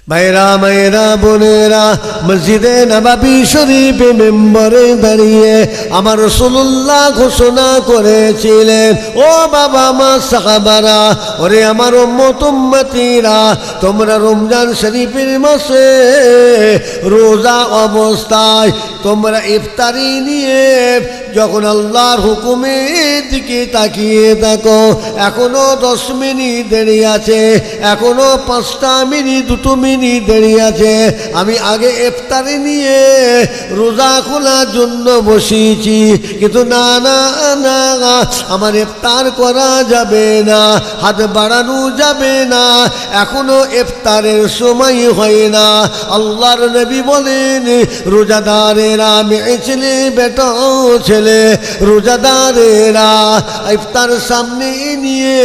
ভাইরা মায়েরা বোনেরা, মসজিদে নববী শরীফে মেম্বরে দাঁড়িয়ে আমার রাসূলুল্লাহ ঘোষণা করেছিলেন, ও বাবা মা সাহাবারা, ওরে আমার উম্মত উম্মতিরা, তোমরা রমজান শরীফের মাসে রোজা অবস্থায় তোমরা ইফতারি নিয়ে যখন আল্লাহর হুকুমের দিকে তাকিয়ে থাকো, এখনো 10 মিনিট দেরি আছে, এখনো 5টা মিনিট 2 মিনিট দেরি আছে, আমি আগে ইফতারি নিয়ে রোজা খোলার জন্য বসেছি, কিন্তু না না না, আমার ইফতার করা যাবে না, হাত বাড়ানো যাবে না, এখনো ইফতারের সময় হয় না। আল্লাহর নবী বলেন, রোজাদারেরা, মেয়ে ছেলে বেটা ছেলে, রোজাদারেরা ইফতার সামনে নিয়ে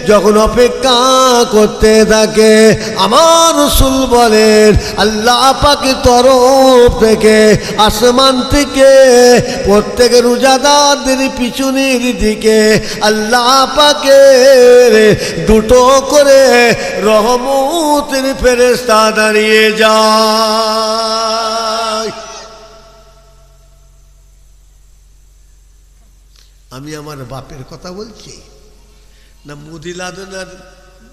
যখন অপেক্ষা করতে থাকে, আমার রাসূল বলেন, আল্লাহ পাকের তরফ থেকে, আসমান থেকে প্রত্যেক রোজাদারদের পিছনের দিকে আল্লাহ পাকের 2টো করে রহমতের ফেরেশতা দাঁড়িয়ে যায়। আমি আমার বাপের কথা বলছি না মুদিলাদনার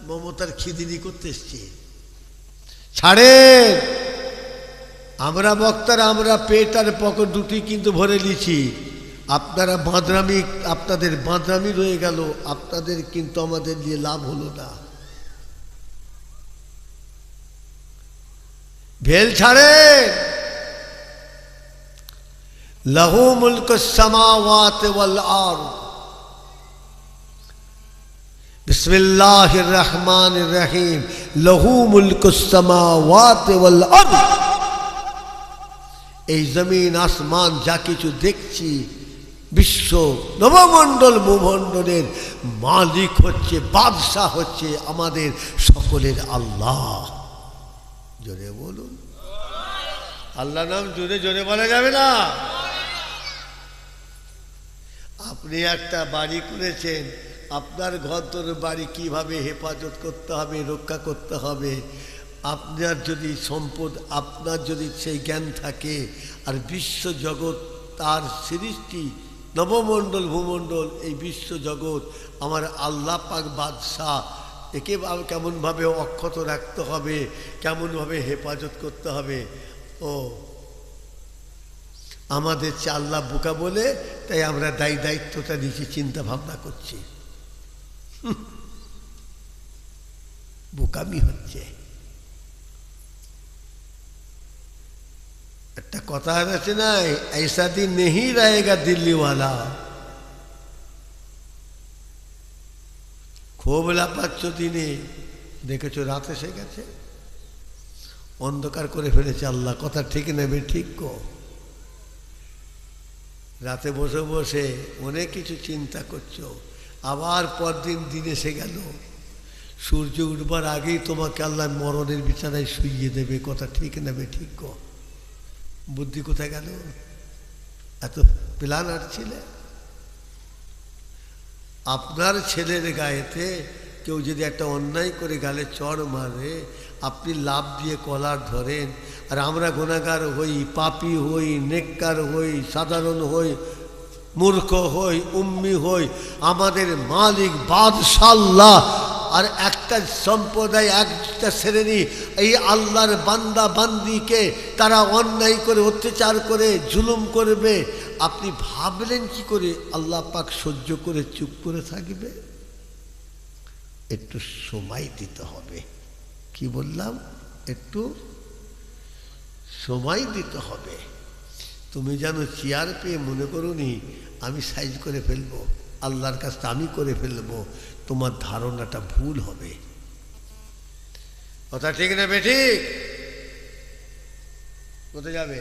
মমতার খিদিনি করতে এসছি? ছাড়ে, আমরা বক্তারা আমরা পেট আর পকেট দুটি কিন্তু ভরে নিছি, আপনারা বাঁদরামি, আপনাদের বাঁদরামি রয়ে গেল, আপনাদের কিন্তু আমাদের নিয়ে লাভ হলো না। ভেল ছাড়ে, লাহু মুলকুস সামাওয়াতি ওয়াল আরদ, বিসমিল্লাহির রহমানির রহিম, লাহু মুলকুস সামাওয়াতি ওয়াল আরদ। এই জমিন আসমান যা কিছু দেখছি, বিশ্ব নবমণ্ডল ভূমণ্ডলের মালিক হচ্ছে, বাদশাহ হচ্ছে আমাদের সকলের আল্লাহ। জোরে বলুন আল্লাহ নাম, জোরে জোরে বলা যাবে না? আপনি একটা বাড়ি করেছেন, আপনার ঘর তোর বাড়ি কিভাবে হেফাজত করতে হবে, রক্ষা করতে হবে, আপনার যদি সম্পদ, আপনার যদি সেই জ্ঞান থাকে, আর বিশ্ব জগৎ তার সৃষ্টি, নবমণ্ডল ভূমণ্ডল, এই বিশ্ব জগৎ আমার আল্লাহ পাক বাদশাহ, একে কেমনভাবে অক্ষত রাখতে হবে, কেমনভাবে হেফাজত করতে হবে, ও আমাদের আল্লাহ বোকা বলে, তাই আমরা দায়িত্বটা নিচে চিন্তা ভাবনা করছি। বোকামি হচ্ছে। একটা কথা আছে না, ऐसा दिन नहीं रहेगा दिल्ली वाला। খুব লাপাচ্ছ দিনে, দেখেছো রাত এসে গেছে, অন্ধকার করে ফেলেছে আল্লাহ। কথা ঠিক নেবে, ঠিক কো? রাতে বসে বসে অনেক কিছু চিন্তা করছো, আবার পরদিন দিন এসে গেল, সূর্য উঠবার আগেই তোমাকে আল্লাহ মরণের বিছানায় শুইয়ে দেবে। কথা ঠিক নেবে, ঠিক কো? বুদ্ধি কোথায় গেল? এত প্ল্যান আটছিলে? আপনার ছেলের গায়েতে কেউ যদি একটা অন্যায় করে গালে চড় মারে, আপনি লাভ দিয়ে কলার ধরেন, আর আমরা গুনাহগার হই, পাপী হই, নেককার হই, সাধারণ হই, মূর্খ হই, উম্মি হই, আমাদের মালিক বাদশাহ আল্লাহ, আর একটা সম্প্রদায়, একটা শ্রেণী এই আল্লাহর বান্দা বান্দিকে তারা অন্যায় করে, অত্যাচার করে, জুলুম করবে। আপনি ভাবলেন কি করে আল্লাহ পাক সহ্য করে চুপ করে থাকবে? একটু সময় দিতে হবে। কি বললাম? একটু সময় দিতে হবে। তুমি যেন চেয়ার পেয়ে মনে করুনি আমি সাইজ করে ফেলবো, আল্লাহর কাছে আমি করে ফেলবো, তোমার ধারণাটা ভুল হবে। কথা ঠিক না বেঠিক? কোথায় যাবে?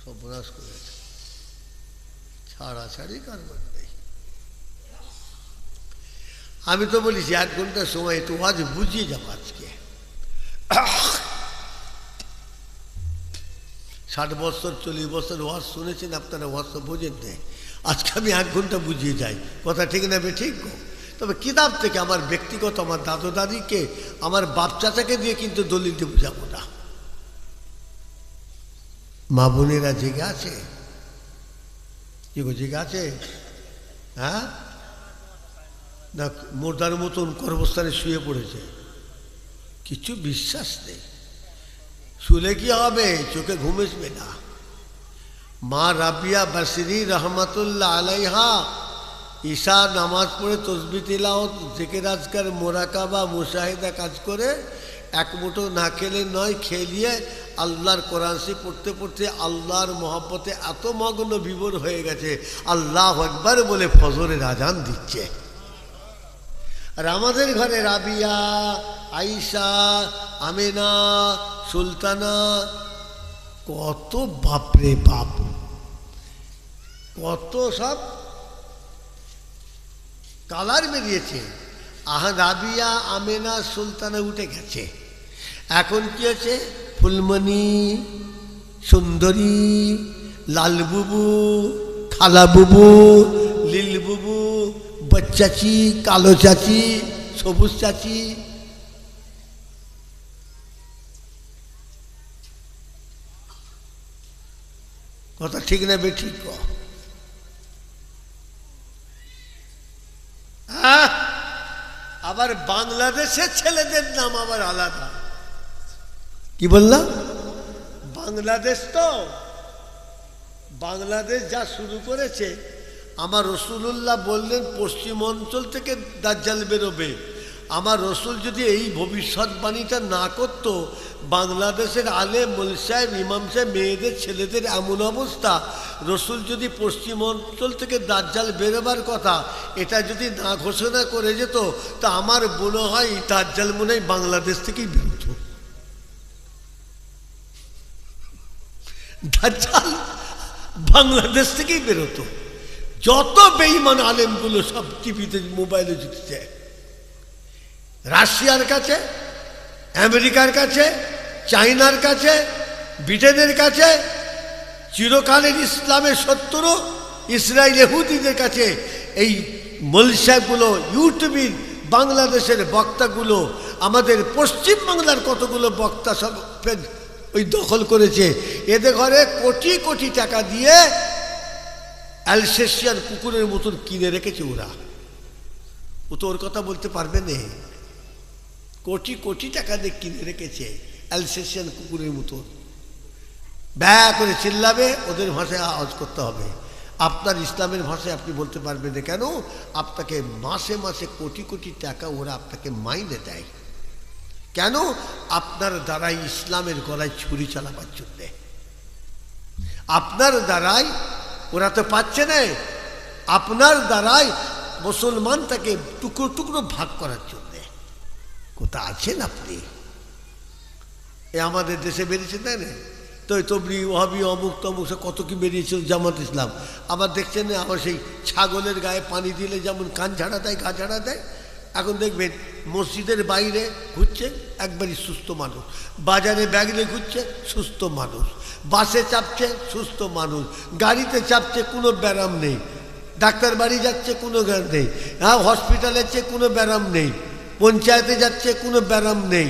সর্বনাশ করেছে, ছাড়াছাড়ি কারবার নেই। আমি তো বলিছি 1 ঘন্টা সময় একটু ওয়াজ বুঝিয়ে যাবো। আজকে 60 বছর 40 বছর ওয়াজ শুনেছেন আপনারা, ওয়াজ তো বোঝেন নেই। আজকে আমি 1 ঘন্টা বুঝিয়ে যাই। কথা ঠিক না বে ঠিক? তবে কিতাব থেকে আমার ব্যক্তিগত আমার দাদু দাদিকে আমার বাপ চাচাকে দিয়ে কিন্তু দলিল দিয়ে বুঝাবো না। মা বোনেরা জেগে আছে, কি গো জেগে আছে? হ্যাঁ না মোর্দার মতন কর্মস্থানে শুয়ে পড়েছে, কিছু বিশ্বাস নেই। শুলে কি হবে? চোখে ঘুম আসবে না। মা রাবিয়া বাসরি রহমাতুল্লাহ আলাইহা ঈশা নামাজ পড়ে তসবি তিলাওয়াত জিকির আজকার মোরাকাবা মুশাহিদা কাজ করে এক মুঠো না খেলে নয়, খেলিয়ে আল্লাহর কোরআন শরীফ পড়তে পড়তে আল্লাহর মহব্বতে এত মগ্ন বিভোর হয়ে গেছে, আল্লাহু আকবার বলে ফজরের আজান দিচ্ছে। আর আমাদের ঘরে রাবিয়া, আয়েশা, আমেনা, সুলতানা, কত বাপরে বাপ, কত সব কালার বেরিয়েছে। রাবিয়া, আমেনা, সুলতানা উঠে গেছে, এখন কি আছে? ফুলমণি, সুন্দরী, লাল বুবু, খালা বুবু, লীল বুবু, বচ্চাচি, কালো চাচি, সবুজ চাচি। কথা ঠিক না বে ঠিক? আবার বাংলাদেশের ছেলেদের নাম আবার আলাদা। কি বললাম? বাংলাদেশ তো, বাংলাদেশ যা শুরু করেছে, আমার রসুল্লাহ বললেন পশ্চিম অঞ্চল থেকে দাজ্জাল বেরোবে। আমার রসুল যদি এই ভবিষ্যৎবাণীটা না করতো, বাংলাদেশের আলেম, মৌলভী সাহেব, ইমাম সাহেব, মেয়েদের ছেলেদের এমন অবস্থা, রসুল যদি পশ্চিম অঞ্চল থেকে দাজ্জাল বেরোবার কথা এটা যদি না ঘোষণা করে যেত, তা আমার মনে হয় দাজ্জাল মনে হয় বাংলাদেশ থেকেই বেরোতো। দাজ্জাল বাংলাদেশ থেকেই বেরোতো। যত বেঈমান আলেমগুলো সব টিভিতে মোবাইলে জুটছে, রাশিয়ার কাছে, আমেরিকার কাছে, চায়নার কাছে, ব্রিটেনের কাছে, চিরকালের ইসলামের শত্রু ইসরায়েল ইহুদিদের কাছে এই মৌলভী সাহেবগুলো, ইউটিউবের বাংলাদেশের বক্তাগুলো, আমাদের পশ্চিম বাংলার কতগুলো বক্তা সব ওই দখল করেছে। এদের ঘরে কোটি কোটি টাকা দিয়ে অ্যালসেশিয়ান কুকুরের মতন কিনে রেখেছে ওরা। ও তো ওর কথা বলতে পারবে না। কোটি কোটি টাকা দিয়ে কিনে রেখেছে অ্যালসেশিয়ান কুকুরের মতন। ব্যয় করে চিল্লাবে, ওদের ভাষায় আওয়াজ করতে হবে। আপনার ইসলামের ভাষায় আপনি বলতে পারবেন না। কেন? আপনাকে মাসে মাসে কোটি কোটি টাকা ওরা আপনাকে মাইনে দেয়। কেন? আপনার দ্বারাই ইসলামের গলায় ছুরি চালাবার জন্যে। আপনার দ্বারাই, ওরা তো পাচ্ছে না, আপনার দ্বারাই মুসলমানটাকে টুকরো টুকরো ভাগ করার জন্যে। কোথায় আছেন আপনি? এ আমাদের দেশে বেরিয়েছে, তাই না? তো তবলি, ওহাবি, অমুক তমুক কত কি বেরিয়েছিল জামাত ইসলাম। আবার দেখছেন না, আবার সেই ছাগলের গায়ে পানি দিলে যেমন কান ঝাড়া দেয়, গা ঝাড়া দেয়। এখন দেখবেন মসজিদের বাইরে ঘুরছে একবারই সুস্থ মানুষ, বাজারে ব্যাগ নিয়ে ঘুরছে সুস্থ মানুষ, বাসে চাপছে সুস্থ মানুষ, গাড়িতে চাপছে কোনো ব্যারাম নেই, ডাক্তার বাড়ি যাচ্ছে কোনো ব্যারাম নেই, হ্যাঁ হসপিটালে যাচ্ছে কোনো ব্যারাম নেই, পঞ্চায়েতে যাচ্ছে কোনো ব্যারাম নেই।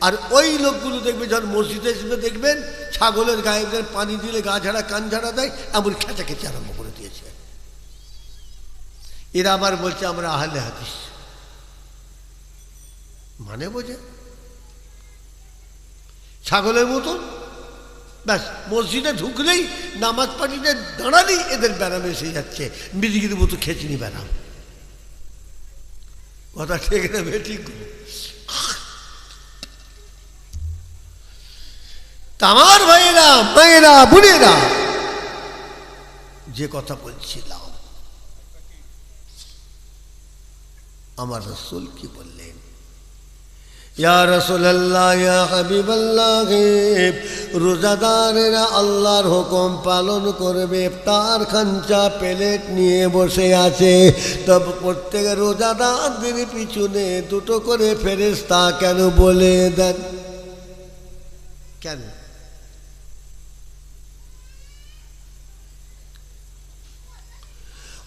আর ওই লোকগুলো দেখবে যখন মসজিদে এসে দেখবেন ছাগলের গায়ে পানি দিলে গা ঝাড়া কান ঝাড়া দেয়, এমন খেঁচা খেঁচে আরম্ভ করে দিয়েছে। এরা আবার বলছে আমরা আহলে হাদিস। মানে বোঝে ছাগলের মতন। ব্যাস মসজিদে ঢুকলেই, নামাজ পাঠিয়ে দাঁড়ালেই এদের ব্যারাম এসে যাচ্ছে, মির্গির মতো খেচিনি ব্যারাম। কথা ঠিক না ঠিক? আমার ভাইয়েরা, মায়েরা, বোনেরা, যে কথা বলছিলাম, আমার রাসূল কি বললেন? ইয়া রাসূলুল্লাহ, ইয়া হাবিবাল্লাহ, রোজাদারেরা আল্লাহর হুকুম পালন করবে, তার খাঞ্চা প্লেট নিয়ে বসে আছে। তব প্রত্যেক রোজাদারদের পিছনে দুটো করে ফেরেশতা কেন বলে দেন? কেন?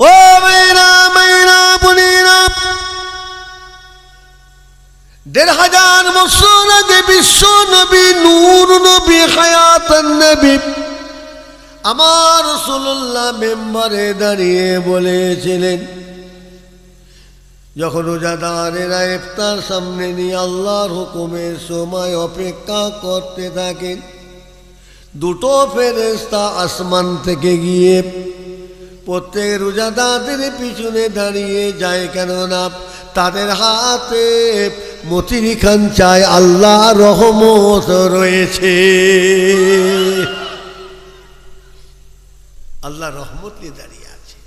ও মেয়েরা, মেয়েরা, বোনেরা, 1500 বছর আগে বিশ্ব নবী, নূর নবী, হায়াতুন নবী আমার রাসূলুল্লাহ মেম্বারে দাঁড়িয়ে বলেছিলেন, যখন রোজাদারেরা ইফতার সামনে নিয়ে আল্লাহর হুকুমের সময় অপেক্ষা করতে থাকেন, দুটো ফেরেশতা আসমান থেকে গিয়ে প্রত্যেক রোজাদারদের পিছনে দাঁড়িয়ে যায়, কেননা তাদের হাতে মতির খাঞ্চায় আল্লাহ রহমত রয়েছে। আল্লাহ রহমত নিয়ে দাঁড়িয়ে আছে।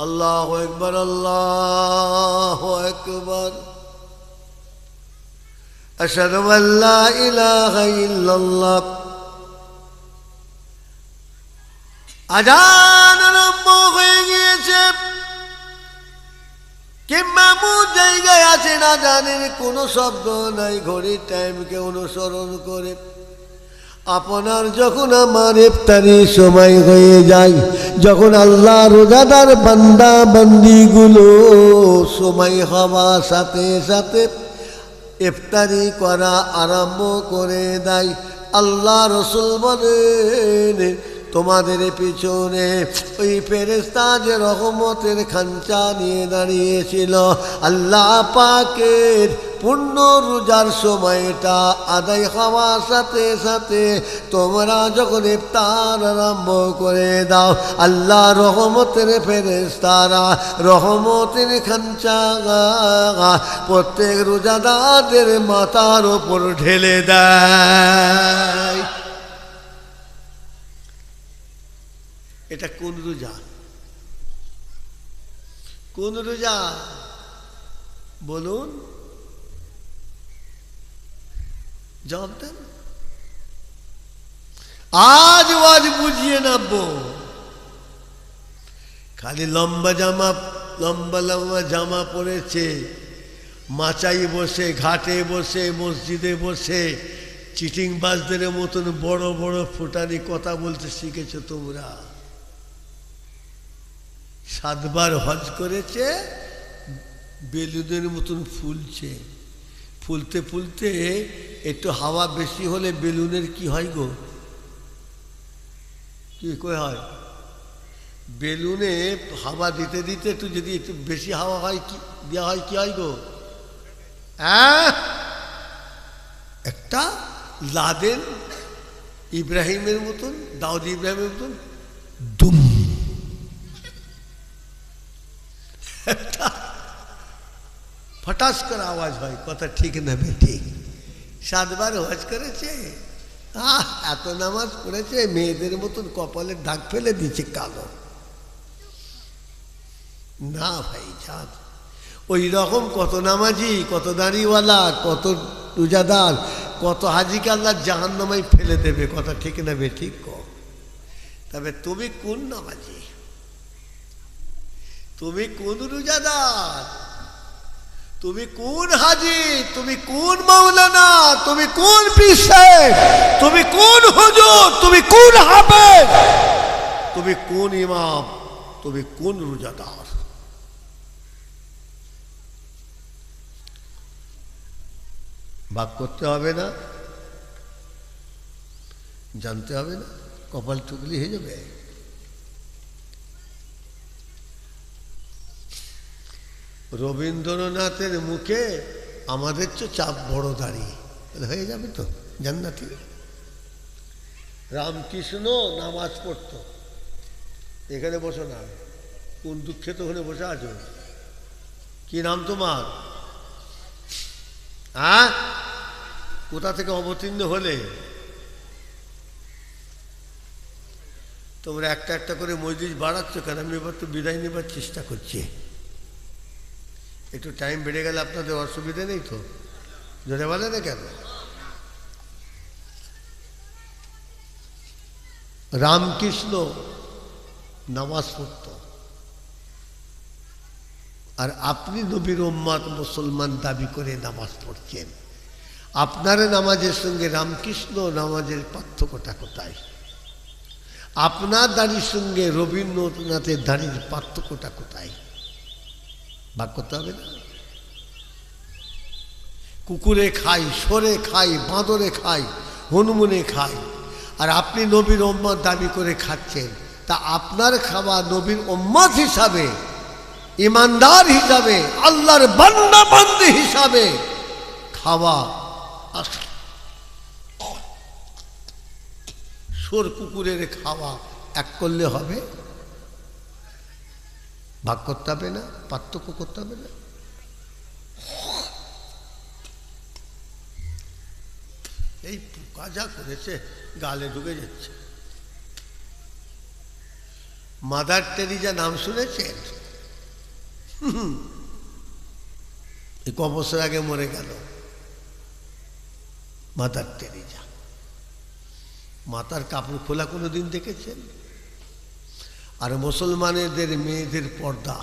আল্লাহু আকবার, আল্লাহু আকবার, আশহাদু আল্লা ইলাহা ইল্লাল্লাহ। আজান আরম্ভ হয়ে গিয়েছে, কিংবা এমন জায়গায় আছে না জানেন কোনো শব্দ নাই, ঘড়ির টাইমকে অনুসরণ করে আপনার যখন আমার ইফতারি সময় হয়ে যায়, যখন আল্লাহ রোজাদার বান্দা বান্দিগুলো সময় হওয়ার সাথে সাথে ইফতারি করা আরম্ভ করে দেয়, আল্লাহ রাসূল বলেন তোমাদের পিছনে ওই ফেরেশতা যে রহমতের খাঞ্চা নিয়ে দাঁড়িয়েছিল, আল্লাহ পাকের পূর্ণ রোজার সময়টা আদায় হওয়ার সাথে সাথে তোমরা যখন ইফতার আরম্ভ করে দাও, আল্লাহ রহমতের ফেরেশতারা রহমতের খাঞ্চা প্রত্যেক রোজাদারদের মাথার উপর ঢেলে দেয়। এটা কোন রোজা? কোন রোজা বলুন, জবাব দেন। আজ বুঝিয়ে নামবো। খালি লম্বা লম্বা জামা পরেছে, মাচাই বসে, ঘাটে বসে, মসজিদে বসে চিটিং বাজদের মতন বড় বড় ফুটানি কথা বলতে শিখেছো তোমরা। 7 বার হজ করেছে, বেলুনের মতন ফুলছে, ফুলতে ফুলতে একটু হাওয়া বেশি হলে বেলুনের কি হয় গো? কি কই হয়? বেলুনে হাওয়া দিতে দিতে একটু যদি একটু বেশি হাওয়া হয় কি দেওয়া হয়, কি হয় গো? একটা লাদেন ইব্রাহিমের মতন, দাউদ ইব্রাহিমের মতন দুম একটা ফটাস করে আওয়াজ হয়। কথা ঠিক না ঠিক? 7 বার হজ করেছে, এত নামাজ পড়েছে, মেয়েদের মতন কপালে দাগ ফেলে দিচ্ছে কালো। না ভাই যান, ওই রকম কত নামাজি, কত দাড়িওয়ালা, কত রোজাদার, কত হাজিকে আল্লাহ জাহান্নামে ফেলে দেবে। কথা ঠিক না ঠিক কর? তবে তুমি কোন নামাজি, তুমি কোন রোজাদার, তুমি কোন হাজি, তুমি কোন মাওলানা, তুমি কোন পীর সাহেব, তুমি কোন হুজুর, তুমি কোন হাফেজ, তুমি কোন ইমাম, তুমি কোন রোজাদার? ভাগ করতে হবে না? জানতে হবে না? কপাল টুকলি হয়ে যাবে। রবীন্দ্রনাথের মুখে আমাদের তো চাপ বড় দাঁড়িয়ে হয়ে যাবে তো জান্নাতি। রামকৃষ্ণ নামাজ পড়ত, এখানে বসো না, কোন দুঃখে তো ওখানে বসে আছো? কি নাম তোমার? কোথা থেকে অবতীর্ণ হলে? তোমরা একটা একটা করে মজলিস বাড়াচ্ছ কেন? আমি এবার তো বিদায় নেবার চেষ্টা করছি। একটু টাইম বেড়ে গেলে আপনাদের অসুবিধা নেই তো? জোরে বলে না কেন? রামকৃষ্ণ নামাজ পড়ত, আর আপনি নবীর উম্মত মুসলমান দাবি করে নামাজ পড়ছেন। আপনার নামাজের সঙ্গে রামকৃষ্ণ নামাজের পার্থক্যটা কোথায়? আপনার দাড়ির সঙ্গে রবীন্দ্রনাথের দাড়ির পার্থক্যটা কোথায়? ভাগ করতে হবে না? কুকুরে খাই, সরে খাই, বাঁদরে খাই, হনুমনে খাই, আর আপনি নবীর উম্মত দাবি করে খাচ্ছেন। তা আপনার খাওয়া নবীর উম্মত হিসাবে, ইমানদার হিসাবে, আল্লাহর বান্দা বান্দি হিসাবে খাওয়া সোর কুকুরের খাওয়া এক করলে হবে? ভাগ করতে হবে না? পার্থক্য করতে হবে না? এই পোকা যা করেছে গালে ঢুকে যাচ্ছে। মাদার টেরিজা নাম শুনেছেন? এই ক বছর আগে মরে গেল মাদার টেরিজা। মাতার কাপড় খোলা কোনোদিন দেখেছেন? আর মুসলমানদের মেয়েদের পর্দা।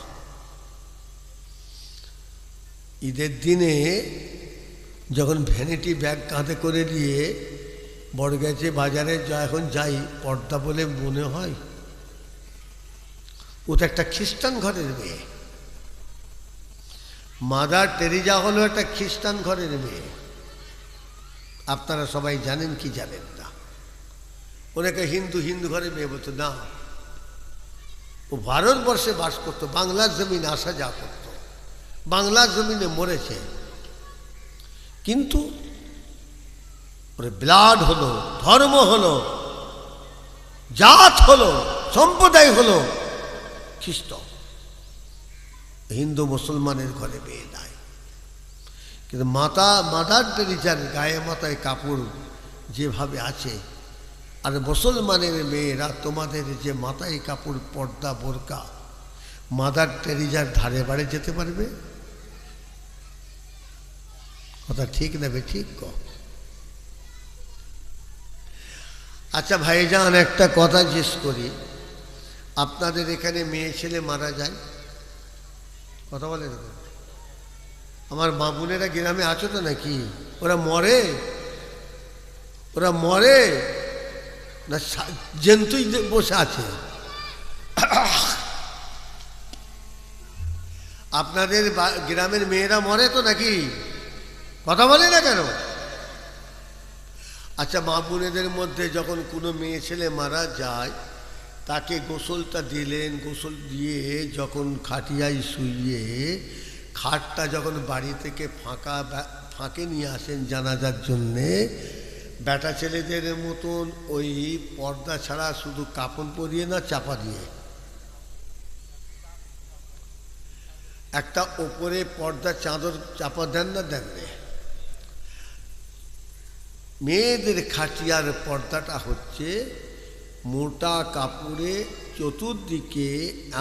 ঈদের দিনে যখন ভ্যানিটি ব্যাগ কাঁধে করে দিয়ে বড়গাছি বাজারে এখন যাই, পর্দা বলে মনে হয়। ও তো একটা খ্রিস্টান ঘরের মেয়ে। মাদার টেরিজা হলো একটা খ্রিস্টান ঘরের মেয়ে। আপনারা সবাই জানেন কি জানেন না? ওনাকে হিন্দু ঘরে মেয়ে বলতো না। ও ভারতবর্ষে বাস করতো, বাংলার জমিনে আসা যা করতো, বাংলার জমিনে মরেছে। কিন্তু ওর ব্লাড হলো, ধর্ম হলো, জাত হলো, সম্প্রদায় হলো খ্রিস্ট। হিন্দু মুসলমানের ঘরে মেয়ে নাই। কিন্তু মাদার টেরিজার গায়ে মাথায় কাপড় যেভাবে আছে, আর মুসলমানের মেয়েরা তোমাদের যে মাথায় কাপড়, পর্দা, বোরকা, মাদার টেরিজার ধারে বাড়ি যেতে পারবে? কথা ঠিক নেবে? ঠিক ক। আচ্ছা ভাইজান, একটা কথা জিজ্ঞেস করি, আপনাদের এখানে মেয়ে ছেলে মারা যায়, কথা বলে না? আমার মা বোনেরা গ্রামে আছো তো নাকি? ওরা মরে? ওরা মরে না জেন্তুই বসে আছে? আপনাদের গ্রামের মেয়েরা মরে তো নাকি? কথা বলে না কেন? আচ্ছা, মা বোনেদের মধ্যে যখন কোনো মেয়ে ছেলে মারা যায়, তাকে গোসলটা দিলেন, গোসল দিয়ে যখন খাটিয়ায় শুইয়ে খাটটা যখন বাড়ি থেকে ফাঁকে নিয়ে আসেন জানাজার জন্যে, বেটা ছেলেদের মতন ওই পর্দা ছাড়া শুধু কাপড় পরিয়ে না, চাপা দিয়ে একটা ওপরে পর্দা চাদর চাপা দেন না? দেন না। মেয়েদের খাটিয়ার পর্দাটা হচ্ছে মোটা কাপড়ে চতুর্দিকে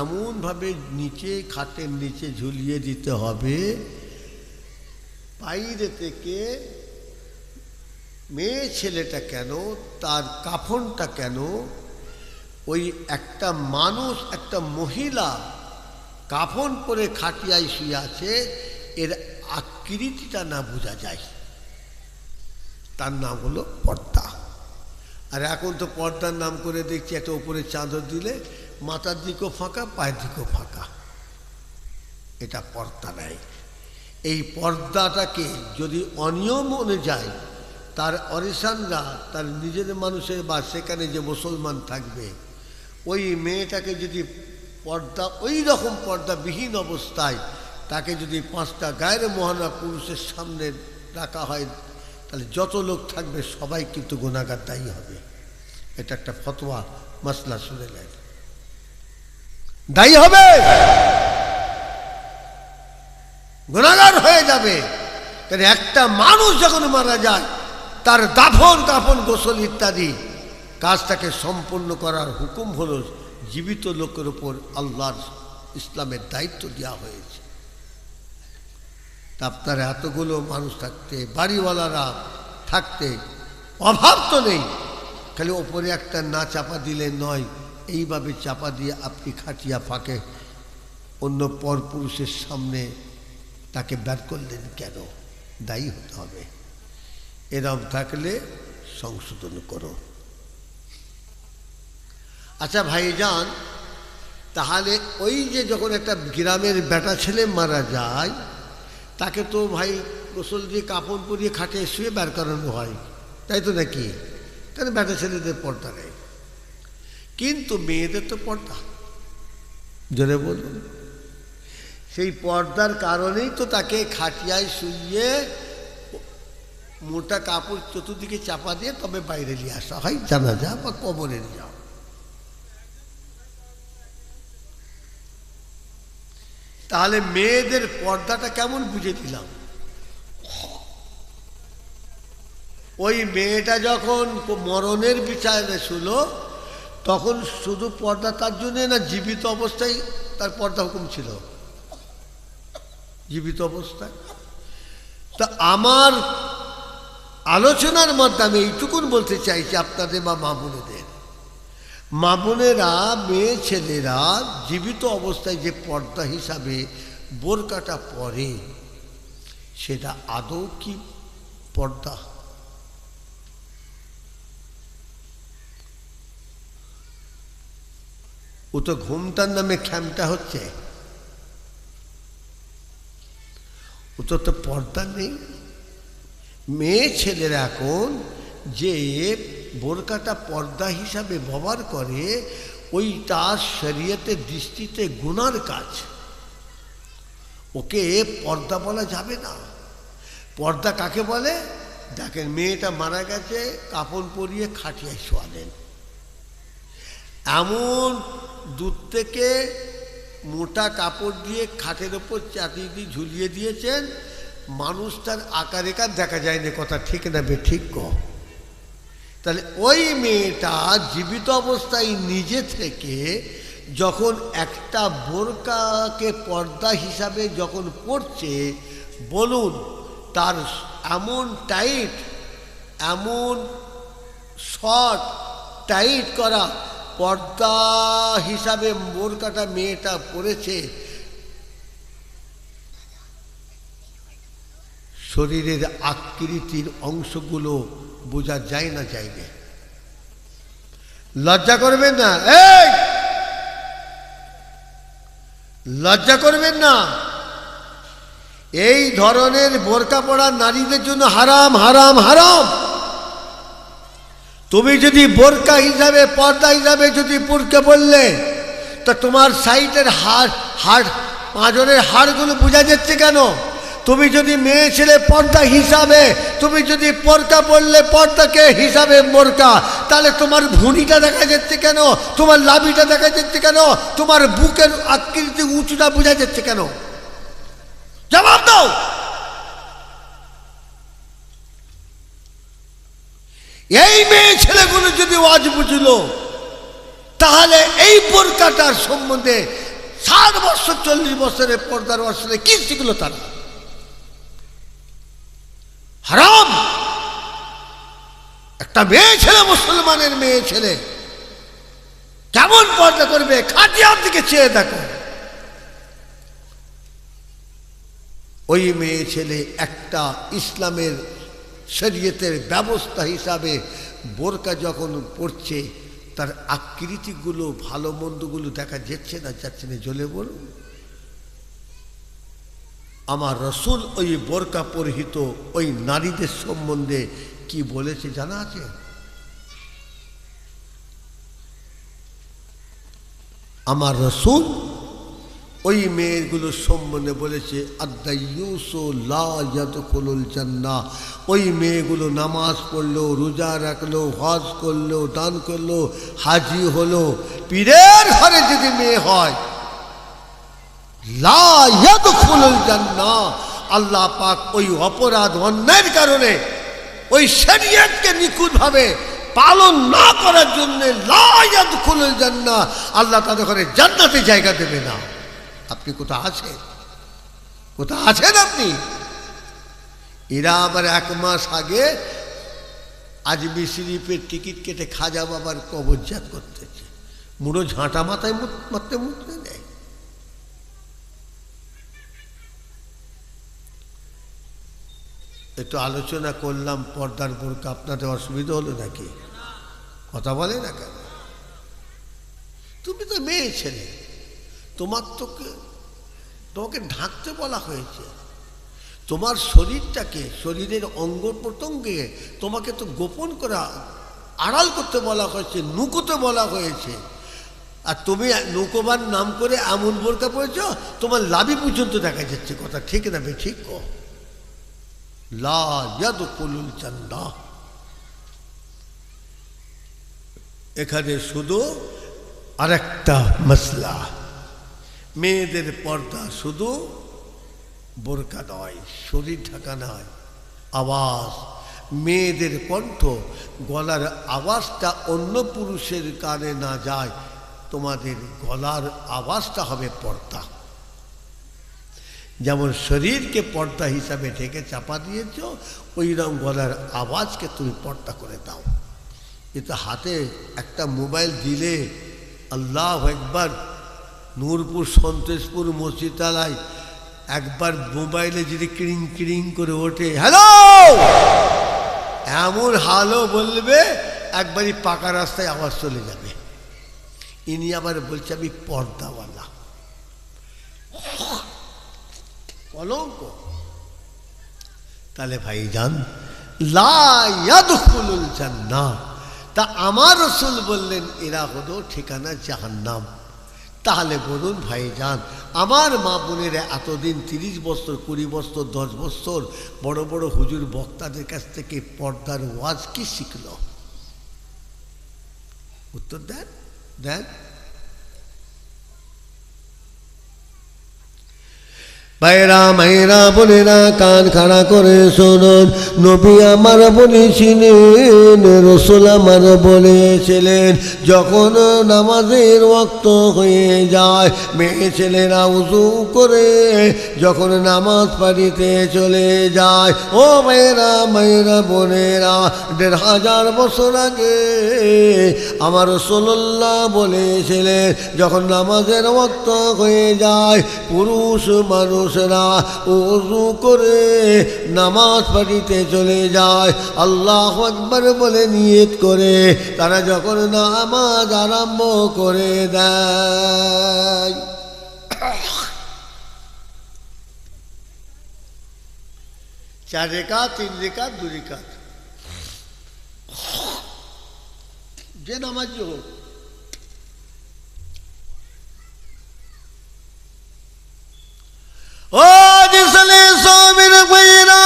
এমনভাবে নিচে, খাটের নিচে ঝুলিয়ে দিতে হবে, বাইরে থেকে মেয়ে ছেলেটা কেন, তার কাফনটা কেন, ওই একটা মানুষ, একটা মহিলা কাফন পরে খাটিয়ায় শুয়ে আছে, এর আকৃতিটা না বোঝা যায়, তার নাম হলো পর্দা। আর এখন তো পর্দার নাম করে দেখছি একটা উপরে চাদর দিলে মাথার দিকেও ফাঁকা, পায়ের দিকেও ফাঁকা। এটা পর্দা নাই। এই পর্দাটাকে যদি অনিয়ম অনুযায়ী তার অরিসানরা, তার নিজের মানুষের বা সেখানে যে মুসলমান থাকবে, ওই মেয়েটাকে যদি পর্দা, ওই রকম পর্দাবিহীন অবস্থায় তাকে যদি 5টা গায়ের মহানা পুরুষের সামনে রাখা হয়, তাহলে যত লোক থাকবে সবাই কিন্তু গুনাহগার দায়ী হবে। এটা একটা ফতোয়া, মাসলা শুনে নেন, দায়ী হবে, গুনাহগার হয়ে যাবে। কারণ একটা মানুষ যখন মারা যায়, তার দাফন কাফন, গোসল ইত্যাদি কাজটাকে সম্পূর্ণ করার হুকুম হলো জীবিত লোকের উপর আল্লাহর ইসলামের দায়িত্ব দেওয়া হয়েছে। আপনার এতগুলো মানুষ থাকতে, বাড়িওয়ালারা থাকতে, অভাব তো নেই, খালি ওপরে একটা না চাপা দিলে নয়, এইভাবে চাপা দিয়ে আপনি খাটিয়া ফাঁকে অন্য পরপুরুষের সামনে তাকে বের করলেন কেন? দায়ী হতে হবে। এরম থাকলে সংশোধন করো। আচ্ছা ভাইজান, তাহলে ওই যে যখন একটা গ্রামের বেটা ছেলে মারা যায়, তাকে তো ভাই গোসল দিয়ে কাপড় পরিয়ে খাটে শুয়ে বের করানো হয়, তাই তো নাকি? কেন বেটা ছেলেদের পর্দা নেই, কিন্তু মেয়েদের তো পর্দা। জোরে বলুন। সেই পর্দার কারণেই তো তাকে খাটিয়ায় শুইয়ে মোটা কাপড় চতুর্দিকে চাপা দিয়ে তবে বাইরে নিয়ে আসা হয় জানাজা বা কবরে নিয়ে যাওয়া। তাহলে মেয়েদের পর্দাটা কেমন বুঝে দিলাম? ওই মেয়েটা যখন মরণের বিছানায় শুল তখন শুধু পর্দা তার জন্য না, জীবিত অবস্থায় তার পর্দা হুকুম ছিল, জীবিত অবস্থায়। তা আমার আলোচনার মাধ্যমে এইটুকুন বলতে চাইছি আপনাদের বা মা বোনেদের, মা বোনেরা, মেয়ে ছেলেরা জীবিত অবস্থায় যে পর্দা হিসাবে বোরকাটা পরে সেটা আদৌ কি পর্দা? ও তো ঘুমটার নামে খ্যামটা হচ্ছে, ও তো পর্দা নেই। মেয়ে ছেলেরা এখন যে বোরকাটা পর্দা হিসাবে ব্যবহার করে ওইটা শরীয়তের দৃষ্টিতে গুনার কাজ, ওকে পর্দা বলা যাবে না। পর্দা কাকে বলে? দেখেন, মেয়েটা মারা গেছে, কাপড় পরিয়ে খাটিয়ায় শোয়ালেন, এমন দূর থেকে মোটা কাপড় দিয়ে খাটের ওপর চাটিয়ে দিয়ে ঝুলিয়ে দিয়েছেন, মানুষটার আকার একার দেখা যায়নি, কথা ঠিক না বে ঠিক ক? তাহলে ওই মেয়েটা জীবিত অবস্থায় নিজে থেকে যখন একটা বোরকাকে পর্দা হিসাবে যখন পড়ছে, বলুন তার এমন টাইট, এমন শর্ট টাইট করা পর্দা হিসাবে বোরকাটা মেয়েটা পরেছে, শরীরের আকৃতির অংশগুলো বোঝা যায় না, যায়নি। লজ্জা করবেন না, এই লজ্জা করবেন না। এই ধরনের বোরকা পরা নারীদের জন্য হারাম, হারাম, হারাম। তুমি যদি বোরকা হিসাবে পর্দা হিসাবে যদি পরকে বললে, তা তোমার সাইডের হাড় পাঁজরের হাড়গুলো বোঝা যাচ্ছে কেন? তুমি যদি মেয়ে ছেলে পর্দা হিসাবে তুমি যদি পর্দা বললে, পর্দাকে হিসাবে বোরকা, তাহলে তোমার ভুঁড়িটা দেখা যাচ্ছে কেন? তোমার লাভিটা দেখা যাচ্ছে কেন? তোমার বুকের আকৃতি উঁচুটা বোঝা যাচ্ছে কেন? জবাব দাও। এই মেয়ে ছেলেগুলো যদি ওয়াজ বুঝলো, তাহলে এই বোরকাটার সম্বন্ধে 60 বছর 40 বছরের পর্দার বছরে কি শিখলো তারা? হারাম। একটা মেয়ে ছেলে, মুসলমানের মেয়ে ছেলে কেমন পর্দা করবে? খাটিয়ার দিকে চেয়ে দেখো। ওই মেয়ে ছেলে একটা ইসলামের শরীয়তের ব্যবস্থা হিসাবে বোরকা যখন পড়ছে, তার আকৃতিগুলো ভালো মন্দগুলো দেখা যাচ্ছে না, যাচ্ছে না? জ্বলে বলুন। আমার রসুল ওই বোরকা পরিহিত ওই নারীদের সম্বন্ধে কি বলেছে জানা আছে? আমার রসুল ওই মেয়েগুলোর সম্বন্ধে বলেছে, আদ্দাইয়ুসু লা ইয়াদখুলুল জান্নাহ। ওই মেয়েগুলো নামাজ পড়লো, রোজা রাখলো, হজ করলো, দান করলো, হাজি হলো, পীরের ঘরে যদি মেয়ে হয়, লা ইয়াদখুলুল জান্নাহ। আল্লাহ পাক ওই অপরাধ অন্যায়ের কারণে ওই শরীয়তকে নিখুঁতভাবে পালন না করার জন্য লা ইয়াদখুলুল জান্নাহ, আল্লাহ তাদের ঘরে জান্নাতে জায়গা দেবে না। আপনি কোথায় আছেন? কোথায় আছেন আপনি? এরা আবার 1 মাস আগে আজমি শরীফের টিকিট কেটে খাজা বাবার কবরজাত করতেছে, মুড়ো ঝাঁটা মাথায় মারতে মুখতে নেয়। একটু আলোচনা করলাম পর্দার বোরকা, আপনাদের অসুবিধা হলো নাকি? কথা বলে না কেন? তুমি তো মেয়ে ছেলে, তোমাকে ঢাকতে বলা হয়েছে, তোমার শরীরটাকে, শরীরের অঙ্গ প্রত্যঙ্গে তোমাকে তো গোপন করা, আড়াল করতে বলা হয়েছে, নুকোতে বলা হয়েছে। আর তুমি নৌকোবার নাম করে এমন বোরকা পড়েছ তোমার লাভি পর্যন্ত দেখা যাচ্ছে। কথা ঠিক না বে ঠিক? লা ইয়াদখুলুল জান্নাহ। এখানে শুধু আরেকটা মাসলা, মেয়েদের পর্দা শুধু বোরকা নয়, শরীর ঢাকা নয়, আওয়াজ, মেয়েদের কণ্ঠ, গলার আওয়াজটা অন্য পুরুষের কানে না যায়, তোমাদের গলার আওয়াজটা হবে পর্দা। যেমন শরীরকে পর্দা হিসাবে ঢেকে চাপা দিয়েছ, ওইরকম গলার আওয়াজকে তুমি পর্দা করে দাও। এটা হাতে একটা মোবাইল দিলে, আল্লাহ একবার নূরপুর সন্তোষপুর মসজিদ তালায় একবার মোবাইলে যদি ক্রিং ক্রিং করে ওঠে, হ্যালো, এমন হালো বলবে একবারই পাকা রাস্তায় আওয়াজ চলে যাবে। ইনি আবার বলছে আমি পর্দাওয়ালা, কলঙ্ক। তাহলে ভাইজান, লা ইয়াদখুলুল জান্নাহ, তা আমার রাসূল বললেন এরা হলো ঠিকানা জাহান্নাম। তাহলে বলুন ভাইজান, আমার মা বোনেরা এতদিন 30 বছর, 20 বছর, 10 বছর বড় বড় হুজুর বক্তাদের কাছ থেকে পর্দার ওয়াজ কি শিখল? উত্তর দেন, দেন। ভাইরা মায়েরা বোনেরা কান খাড়া করে শুনুন, নবী আমার বলেছিলেন, রাসূল আমার বলেছিলেন, যখন নামাজের ওয়াক্ত হয়ে যায় মেয়ে ছেলেরা উযু করে যখন নামাজ পড়িতে চলে যায়, ও ভাইরা মায়েরা বোনেরা, 1500 বছর আগে আমার রাসূলুল্লাহ বলেছিলেন, যখন নামাজের ওয়াক্ত হয়ে যায় পুরুষ মানুষ উযু করে নামাজ পড়িতে চলে যায়, আল্লাহু আকবার বলে নিয়ত করে তারা যখন নামাজ আরম্ভ করে দেয়, 4 রাকাত, 3 রাকাত, 2 রাকাত, যে নামাজ হোক, ও জিসলে সোমির কইরা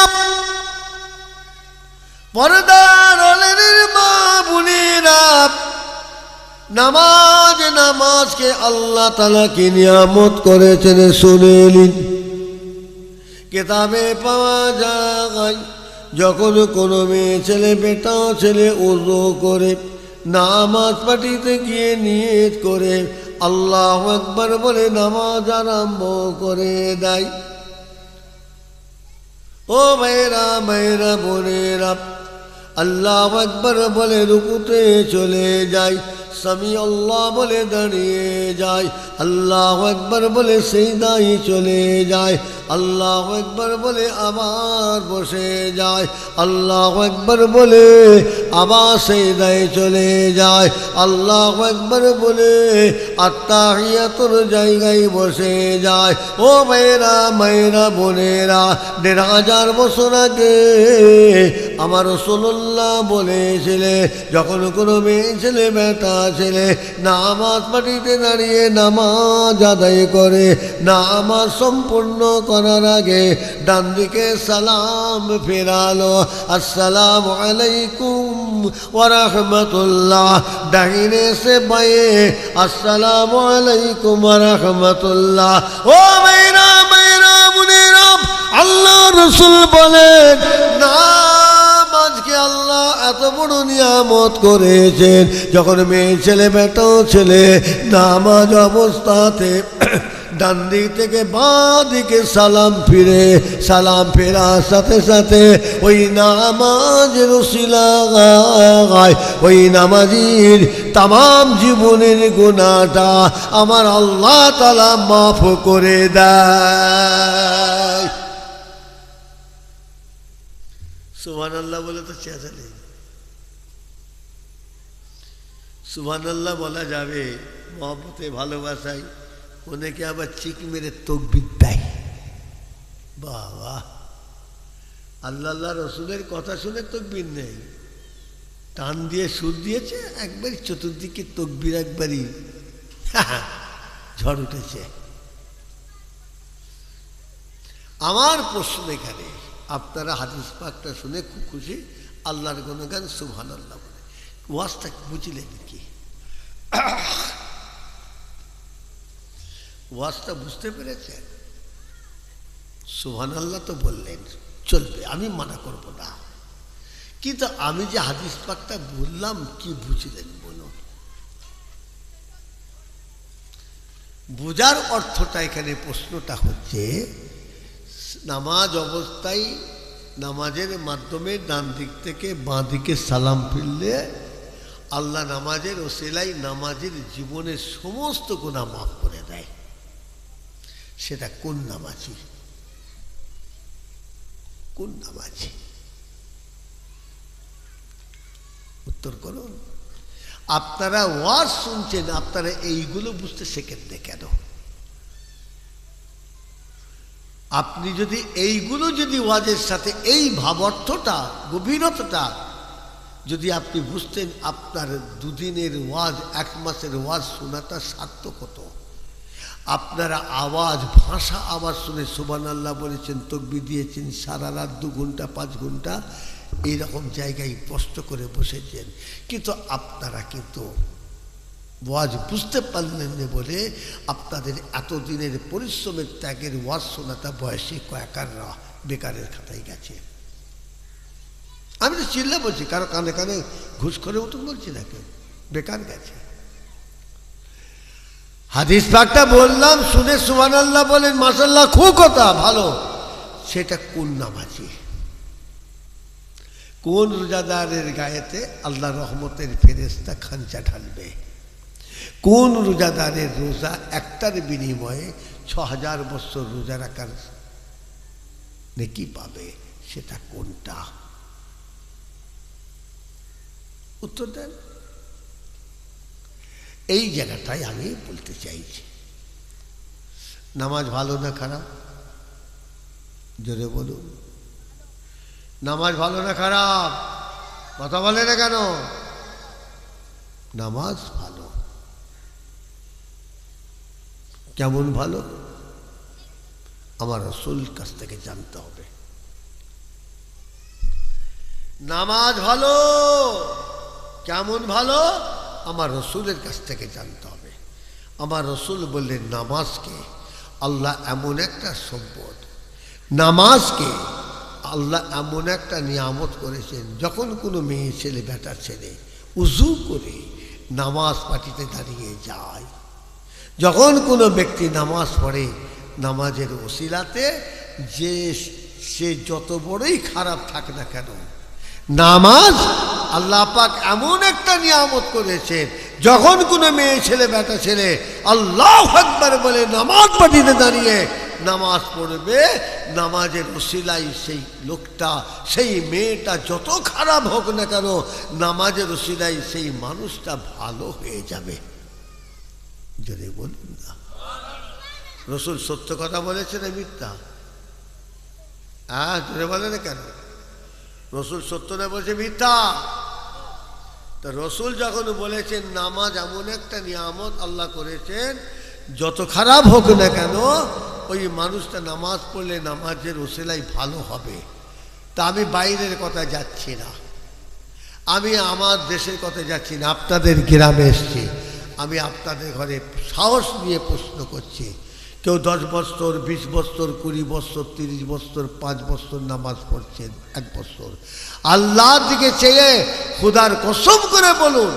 পর্দার আলের মা বোনেরা, নামাজ, নামাজকে আল্লাহ তাআলা কি নিয়ামত করেছেন শুনে নিন। কিতাবে পাওয়া যায়, যখন কোনো মেয়ে ছেলে, বেটা ছেলে ওযু করে নামাজ পড়িতে গিয়ে নিয়ত করে আল্লাহু আকবার বলে নামাজ আরম্ভ করে দেয়, ও ভাইরা মায়েরা বোনেরা, আল্লাহু আকবার বলে রুকুতে চলে যায়, সামি আল্লাহ বলে দাঁড়িয়ে যায়, আল্লাহু আকবার বলে সিজদায় চলে যায়, আল্লাহু আকবার বলে আবার বসে যায়, আল্লাহু আকবার বলে আবার সিজদায় চলে যায়, আল্লাহু আকবার বলে আত্তাহিয়াতুর জায়গায় বসে যায়। ও ভাইরা মায়েরা বোনেরা, 1500 বছর আগে আমার রাসূলুল্লাহ বলেছিলেন, যখন কোনো মেয়ে ছেলে, বেটা ছেলে নামাজ পড়িতে দাঁড়িয়ে নামাজ আদায় করে, নামাজ সম্পূর্ণ করার আগে ডান দিকে সালাম ফেরালো, আসসালামু আলাইকুম ওয়া রাহমাতুল্লাহ, ডাইনে সে বাঁয়ে আসসালামু আলাইকুম ওয়া রাহমাতুল্লাহ। ও মেয়েরা মেয়েরা বোনেরা, আল্লাহ রাসূল বলেন, নামাজকে আল্লাহ এত বড় নিয়ামত করেছেন, যখন মেয়ে ছেলে, বেটা ছেলে নামাজ অবস্থাতে ডান দিক থেকে বাঁ দিকে সালাম ফিরে, সালাম ফেরার সাথে সাথে ওই নামাজের উসিলায় ওই নামাজির তামাম জীবনের গুনাহটা আমার আল্লাহ তাআলা মাফ করে দেয়। সুবহানাল্লাহ বলে তো চেঁচালে, সুবহানাল্লাহ বলা যাবে মহব্বতে, ভালোবাসায়, অনেকে আবার চিক মেরে তকবীর দেয়, বাবা আল্লাহ আল্লাহ রসুলের কথা শুনে তকবীর নেই, টান দিয়ে সুর দিয়েছে, একবারই চতুর্দিকে তকবীর, একবারই ঝড় উঠেছে। আমার প্রশ্ন এখানে, আপনারা হাদিস পাকটা শুনে খুব খুশি, আল্লাহর গুণগান সুবহানাল্লাহ বলে, ওয়াজটা বুঝলেন কি? ওয়াজটা বুঝতে পেরেছেন? সুবহানাল্লাহ তো বললেন, চলবে, আমি মানা করব না, কিন্তু আমি যে হাদিস পাকটা বললাম কি বুঝলেন বলুন? বোঝার অর্থটা এখানে প্রশ্নটা হচ্ছে, নামাজ অবস্থায় নামাজের মাধ্যমে ডান দিক থেকে বাঁ দিকে সালাম ফিরলে আল্লাহ নামাজের ওসিলায় নামাজের জীবনের সমস্ত গুনাহ মাফ করে দেয়। সেটা কোন নামাজি? কোন নামাজি? উত্তর করুন। আপনারা ওয়াজ শুনছেন, আপনারা এইগুলো বুঝতে শেখেন না কেন? আপনি যদি এইগুলো যদি ওয়াজের সাথে এই ভাব অর্থটা, গভীরতাটা যদি আপনি বুঝতেন, আপনার দুদিনের ওয়াজ, এক মাসের ওয়াজ শোনাটা সার্থক হতো। আপনারা আওয়াজ, ভাষা আওয়াজ শুনে সুবহানাল্লাহ বলেছেন, তাকবীর দিয়েছেন, সারা রাত 2 ঘন্টা 5 ঘন্টা এইরকম জায়গায় কষ্ট করে বসেছেন, কিন্তু আপনারা কিন্তু ওয়াজ বুঝতে পারলেন না বলে আপনাদের এতদিনের পরিশ্রমের ত্যাগের ওয়াজ শোনাটা বয়সে কয়েকাররা বেকারের খাতায় গেছে। আমি তো চিল্লা বলছি, কারো কানে কানে ঘুষ করে মতন বলছি না, কেউ বেকার গেছে। হাদিস পাকটা বললাম, শুনে সুবহানাল্লাহ বলেন, মাশাআল্লাহ, খুব কথা ভালো। সেটা কোন নামাজি? কোন রোজাদারের গায়েতে আল্লাহ রহমতের ফেরেশতা খাঞ্চা ঢালবে? কোন রোজাদারের রোজা একটার বিনিময়ে 6000 বছর রোজা রাখার নেকি পাবে? সেটা কোনটা? উত্তর দেন। এই জায়গাটাই আমি বলতে চাইছি। নামাজ ভালো না খারাপ? জোরে বলুন। নামাজ ভালো না খারাপ? কথা বলে না কেন? নামাজ ভালো। কেমন ভালো? আমার রাসূলের কাছ থেকে জানতে হবে। নামাজ ভালো কেমন ভালো? আমার রাসূলের কাছ থেকে জানতে হবে। আমার রাসূল বললেন, নামাজকে আল্লাহ এমন একটা সম্পদ, নামাজকে আল্লাহ এমন একটা নিয়ামত করেছেন, যখন কোনো মেয়ে ছেলে বেটা ছেলে উজু করে নামাজ পাঠিতে দাঁড়িয়ে যায়, যখন কোনো ব্যক্তি নামাজ পড়ে, নামাজের ওসিলাতে যে সে যত বড়ই খারাপ থাক না কেন, নামাজ আল্লাহ পাক এমন একটা নিয়ামত করেছেন, যখন কোনো মেয়ে ছেলে বেটা ছেলে আল্লাহু আকবার বলে নামাজ পাঠিতে দাঁড়িয়ে নামাজ পড়বে, নামাজের ওসিলায় সেই লোকটা, সেই মেয়েটা যত খারাপ হোক না কেন, নামাজের ওসিলায় সেই মানুষটা ভালো হয়ে যাবে। যদি বলুন না, রাসূল সত্য কথা বলেছেন না মিথ্যা? হ্যাঁ, জোরে বলে না কেন? রাসূল সত্য না বলছে মিথ্যা? তা রাসূল যখন বলেছেন নামাজ এমন একটা নিয়ামত আল্লাহ করেছেন, যত খারাপ হোক না কেন ওই মানুষটা নামাজ পড়লে নামাজের ওসিলায় ভালো হবে। তা আমি বাইরের কথা যাচ্ছি না, আমি আমার দেশের কথা যাচ্ছি না, আপনাদের গ্রামে এসছি, আমি আপনাদের ঘরে সাহস নিয়ে প্রশ্ন করছি, কেউ 10 বছর 20 বছর 20 বছর 30 বছর 5 বছর নামাজ পড়ছেন, 1 বছর, আল্লাহর দিকে চেয়ে খোদার কসম করে বলুন,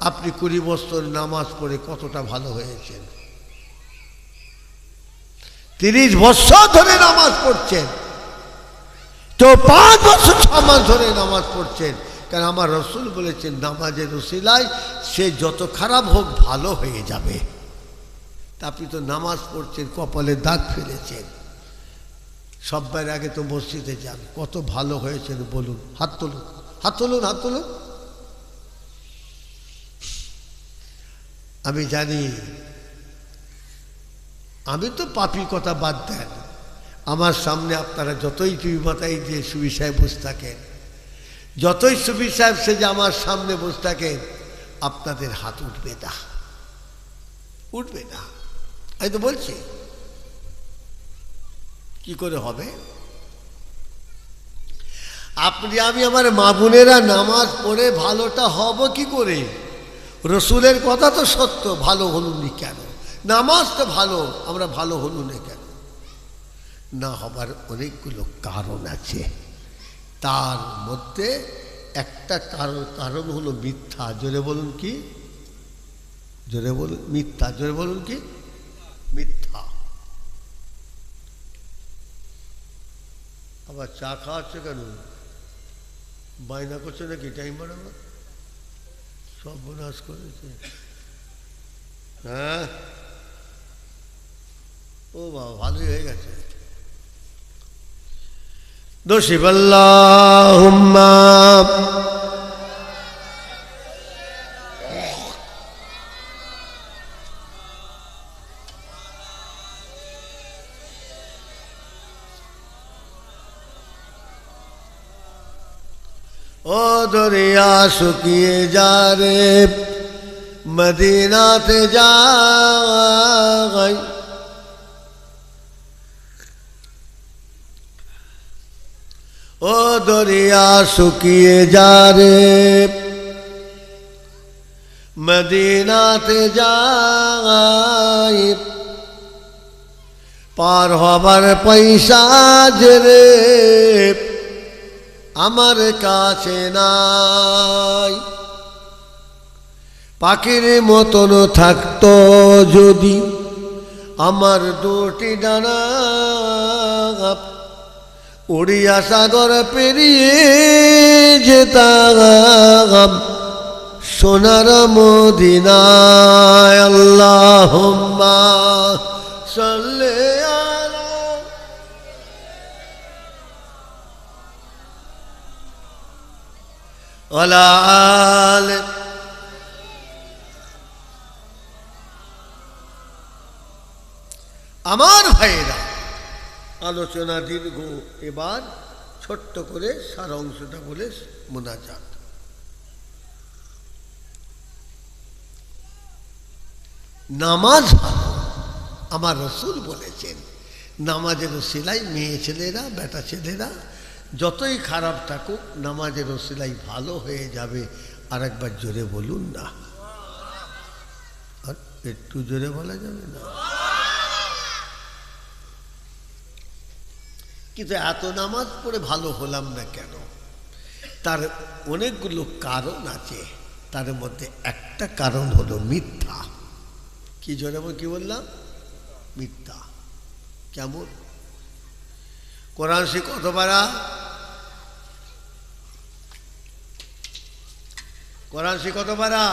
আপনি 20 বছর নামাজ পড়ে কতটা ভালো হয়েছেন? 30 বছর ধরে নামাজ পড়ছেন, তো 5 বছর 6 মাস ধরে নামাজ পড়ছেন, কারণ আমার রাসূল বলেছেন নামাজের ওসিলায় সে যত খারাপ হোক ভালো হয়ে যাবে। তা আপনি তো নামাজ পড়ছেন, কপালে দাগ ফেলেছেন, সবার আগে তো মসজিদে যান, কত ভালো হয়েছেন বলুন, হাত তুলুন, হাত তুলুন, হাত তুলুন। আমি জানি, আমি তো পাপী কথা বাদ দেন, আমার সামনে আপনারা যতই টুপি মাথায় দিয়ে সুফি সাহেব বসে থাকেন, যতই সুফি সাহেব সেজে আমার সামনে বসে থাকেন, আপনাদের হাত উঠবে না, উঠবে না। আমি তো বলছি, কি করে হবে? আপনি আমি আমার মা বোনেরা নামাজ পড়ে ভালোটা হব কি করে? রসুলের কথা তো সত্য, ভালো হলুনি কেন? নামাজ তো ভালো, আমরা ভালো হলুনি কেন? না হবার অনেকগুলো কারণ আছে। তার মধ্যে একটা কারণ হলো মিথ্যা। জোরে বলুন কি? জোরে বলুন মিথ্যা। জোরে বলুন কি? মিথ্যা। আবার চা খাওয়াচ্ছে কেন? বায়না করছে নাকি টাইম বাড়াবার? সব বোনাস করেছে। হ্যাঁ, ও বাবা, ভালোই হয়ে গেছে। দোষিব আল্লাহুম্মা ও দরিয়া শুকিয়ে যা রে, মদিনাতে যাই। ও দরিয়া শুকিয়ে যা রে, মদিনাতে যাই। পার হবার পয়সা যে রে আমার কাছে নাই। পাখির মতন থাকতো যদি আমার দুটি ডানা, উড়িয়া সাগর পেরিয়ে যেতাম সোনার মদিনায়। আল্লাহুম্মা সাল্লি আলা ওয়ালা আলি। আমার ভাইয়েরা, আলোচনা দীর্ঘ, এবার ছোট্ট করে সার অংশটা বলে মোনাজাত। নামাজ আমার রসুল বলেছেন, নামাজের ওসিলায় মেয়ে ছেলেরা, বেটা ছেলেরা যতই খারাপ থাকুক, নামাজের ওসিলায় ভালো হয়ে যাবে। আর একবার জোরে বলুন না, আর একটু জোরে বলা যাবে না? কিন্তু এত নামাজ পড়ে ভালো হলাম না কেন? তার অনেকগুলো কারণ আছে। তার মধ্যে একটা কারণ হলো মিথ্যা। কি জোরে কি বললাম? মিথ্যা। কেমন? কোরআন শি কত পারা? কোরআন শি কত পারা?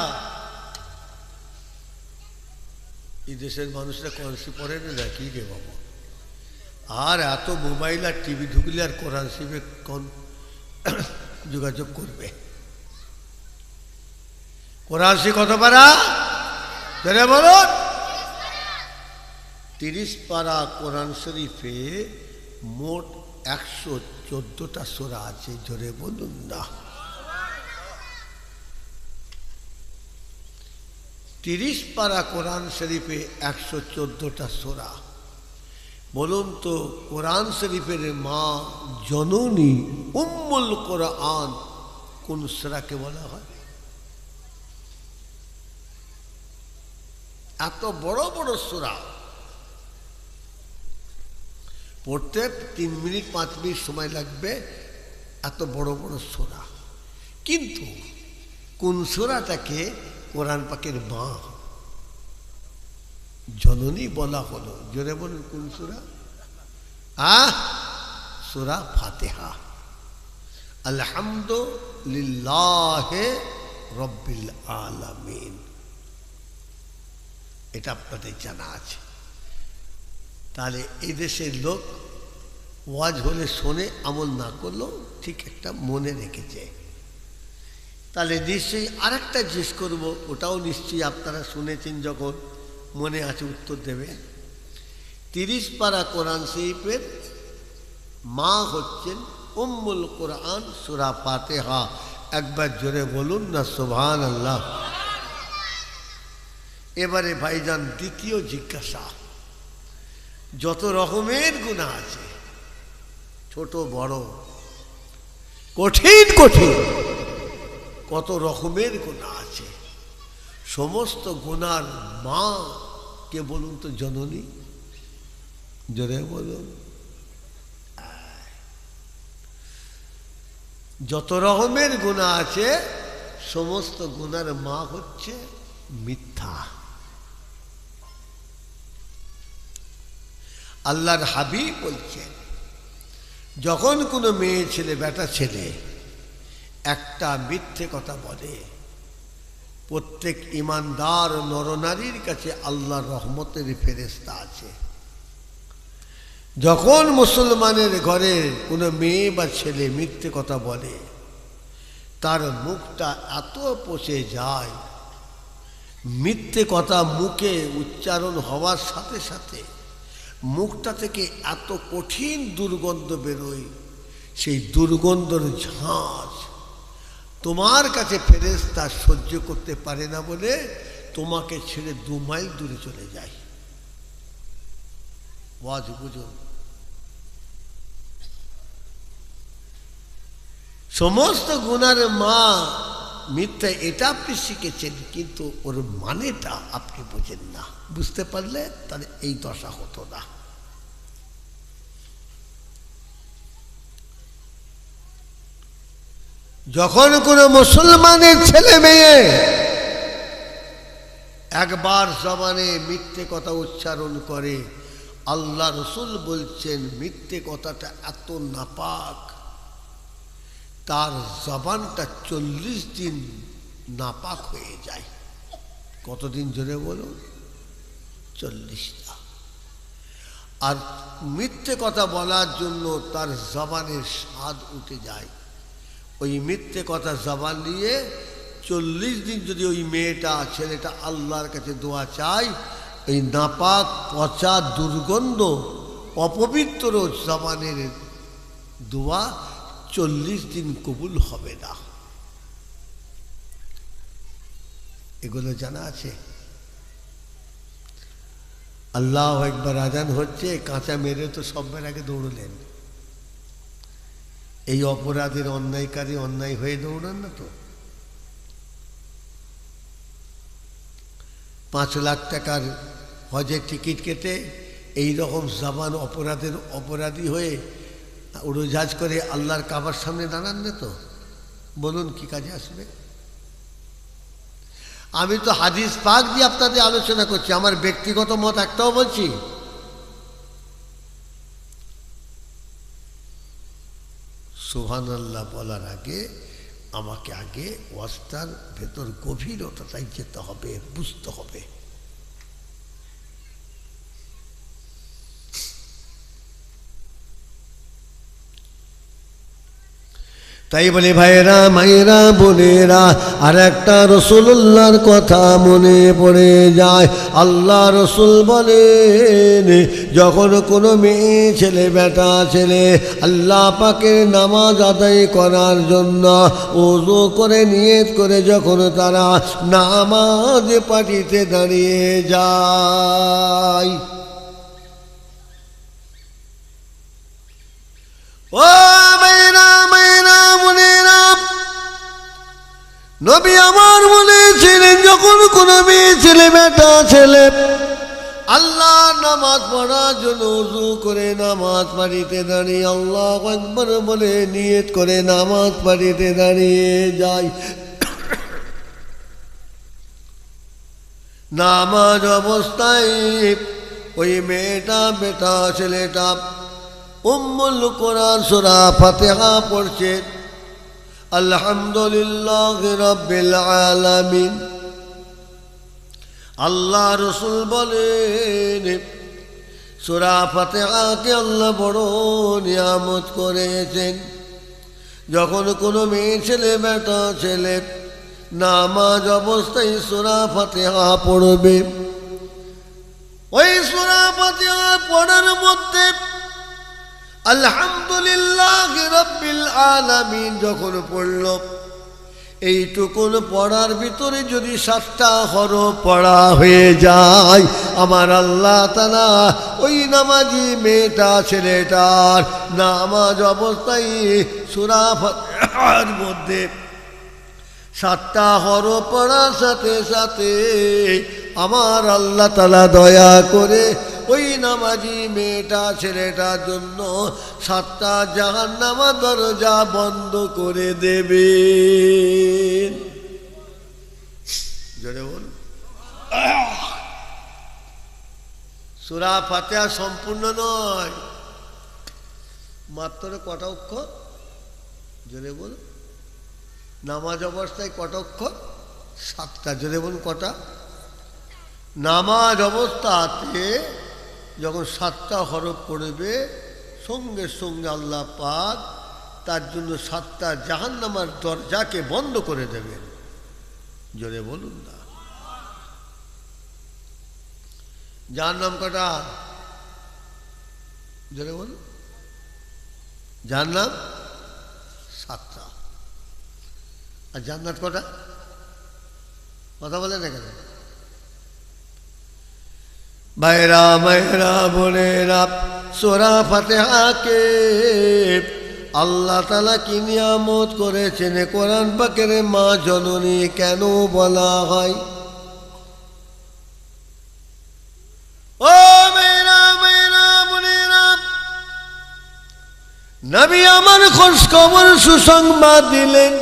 এই দেশের মানুষরা কোরআন শি পড়ে না, কি রে বাবা? আর এত মোবাইল আর টিভি ঢুকলে আর কোরআন শরীফে কোন যোগাযোগ করবে? কোরআন শরীফ কত পারা? ধরে বলুন। 30 পারা কোরআন শরীফে মোট 114টা সূরা আছে। জোরে বলুন না। 30 পারা কোরআন শরীফে 114টা সূরা। বলুন তো, কোরআন শরীফের মা জননী উম্মুল কোরআন কোন সূরাকে বলা হয়? এত বড় বড় সূরা পড়তে 3 মিনিট 5 মিনিট সময় লাগবে, এত বড় বড় সূরা। কিন্তু কোন সূরাটাকে কোরআন পাকের মা জননী বলা হলো? জোরে বলুন, কোন সূরা? সূরা ফাতিহা। আলহামদুলিল্লাহি রাব্বিল আলামিন। এটা আপনাদের জানা আছে। তাহলে এই দেশের লোক ওয়াজ হলে শোনে, আমল না করলেও ঠিক একটা মনে রেখেছে। তাহলে নিশ্চয়ই আরেকটা জিজ্ঞেস করব, ওটাও নিশ্চয়ই আপনারা শুনেছেন, যখন মনে আছে উত্তর দেবে। 30 পারা কোরআন শরীফের মা হচ্ছেন উম্মুল কোরআন সূরা ফাতিহা। একবার জোরে বলুন না সুবহানাল্লাহ। এবারে ভাইজান দ্বিতীয় জিজ্ঞাসা, যত রকমের গুনাহ আছে, ছোট বড়, কঠিন কঠিন কত রকমের গুনাহ আছে, সমস্ত গুনার মা কে বলুন তো? জননী। জোরে বলুন। যত রকমের গুনাহ আছে সমস্ত গুনার মা হচ্ছে মিথ্যা। আল্লাহর হাবিব বলছেন, যখন কোনো মেয়ে ছেলে বেটা ছেলে একটা মিথ্যে কথা বলে, প্রত্যেক ইমানদার নরনারীর কাছে আল্লাহর রহমতের ফেরেশতা আছে। যখন মুসলমানের ঘরে কোনো মেয়ে বা ছেলে মিথ্যে কথা বলে, তার মুখটা এত পচে যায়, মিথ্যে কথা মুখে উচ্চারণ হওয়ার সাথে সাথে মুখটা থেকে এত কঠিন দুর্গন্ধ বেরোয়, সেই দুর্গন্ধর ঝাঁজ তোমার কাছে ফেরেশতা সহ্য করতে পারে না বলে তোমাকে ছেড়ে 2 মাইল দূরে চলে যায়। ওয়াজ বুঝুন। সমস্ত গুনার মা মিথ্যা, এটা আপনি শিখেছেন, কিন্তু ওর মানেটা আপনি বোঝেন না। বুঝতে পারলে তাহলে এই দশা হতো না। যখন কোনো মুসলমানের ছেলে মেয়ে একবার জবানে মিথ্যে কথা উচ্চারণ করে, আল্লাহ রসুল বলছেন মিথ্যে কথাটা এত নাপাক, তার জবানটা 40 দিন নাপাক হয়ে যায়। কতদিন? জোরে বলুন। 40টা। আর মিথ্যে কথা বলার জন্য তার জবানের স্বাদ উঠে যায়। ওই মিথ্যে কথা জবান নিয়ে 40 দিন যদি ওই মেয়েটা ছেলেটা আল্লাহর কাছে দোয়া চায়, এই নাপাক পচা দুর্গন্ধ অপবিত্র জবানের দোয়া 40 দিন কবুল হবে না। এগুলো জানা আছে? আল্লাহু আকবার আজান হচ্ছে, কাঁচা মেরে তো সবের আগে দৌড়লেন। এই অপরাধের অন্যায়কারী অন্যায় হয়ে দৌড়ান না তো। 5 লাখ টাকার হজের টিকিট কেটে এই রকম জবান অপরাধী হয়ে উড়োজাহাজ করে আল্লাহর কাবার সামনে দাঁড়ান না তো। বলুন কি কাজে আসবে? আমি তো হাদিস পাক দিয়ে আপনাদের আলোচনা করছি, আমার ব্যক্তিগত মত একটাও বলছি। সুবহানাল্লাহ বলার আগে আমাকে আগে ওয়াজটার ভেতর গভীরতাটাই যেতে হবে, বুঝতে হবে। তাই বলে ভাইরা মায়েরা বোনেরা, আর একটা রাসূলুল্লাহর কথা মনে পড়ে যায়। আল্লাহ রসুল বলেন, যখন কোনো মেয়ে ছেলে বেটা ছেলে আল্লাহ পাকের নামাজ আদায় করার জন্য ওযু করে নিয়ত করে যখন তারা নামাজ পাঠিতে দাঁড়িয়ে যায়, ও নবী আমার বলেছিলেন, যখন কোন মেয়ে ছেলে বেটা ছেলে আল্লাহ নামাজ পড়ার জন্য ওযু করে নামাজ পড়িতে দাঁড়িয়ে আল্লাহু আকবার বলে নিয়ত করে নামাজ পড়িতে দাঁড়িয়ে যায়, নামাজ অবস্থায় ওই মেয়েটা বেটা ছেলেটা উম্মুল কোরআন সূরা ফাতিহা পড়ছে, আলহামদুলিল্লাহ রাব্বিল আলামিন। আল্লাহ রসুল বলেন, সূরা ফাতিহাকে আল্লাহ বড় নিয়ামত করেছেন। যখন কোনো মেয়ে ছেলে বেটা ছেলে নামাজ অবস্থায় সূরা ফাতিহা পড়বে, ওই সূরা ফাতিহা পড়ার মধ্যে আলহামদুলিল্লাহ রাব্বিল আলামিন যখন পড়ল, এইটুকুন পড়ার ভিতরে যদি 7টা হরফ পড়া হয়ে যায়, আমার আল্লাহ তাআলা ওই নামাজি মেয়েটা ছেলেটার নামাজ অবস্থায় সূরা ফাতিহার মধ্যে 7টা হরফ পড়ার সাথে সাথে আমার আল্লাহ তাআলা দয়া করে ওই নামাজি মেয়েটা ছেলেটার জন্য 7টা জাহান্নামের দরজা বন্ধ করে দেবে। জোরে বল। সূরা ফাতিহা সম্পূর্ণ নয়, মাত্র কটা অক্ষর? জোরে বল। নামাজ অবস্থায় কটা অক্ষর? 7টা। জোরে বল কটা? নামাজ অবস্থাতে যখন 7টা হরফ পড়বে, সঙ্গে সঙ্গে আল্লাহ পাক তার জন্য 7টা জাহান্নামের দরজাকে বন্ধ করে দেবেন। জোরে বলুন না। জাহান্নাম কটা? জোরে বলুন। জাহান্নাম 7টা। আর জান্নাত কটা? কথা বলে না কেন? ভাইরা মায়েরা বোনেরা, সূরা ফাতিহাকে আল্লাহ তাআলা কি নিয়ামত করেছেন, কোরআন পাকের মা জননী কেন বলা হয়? ও মায়েরা মায়েরা বোনেরা, নবী আমার খোঁজ খবর সুসংবাদ দিলেন,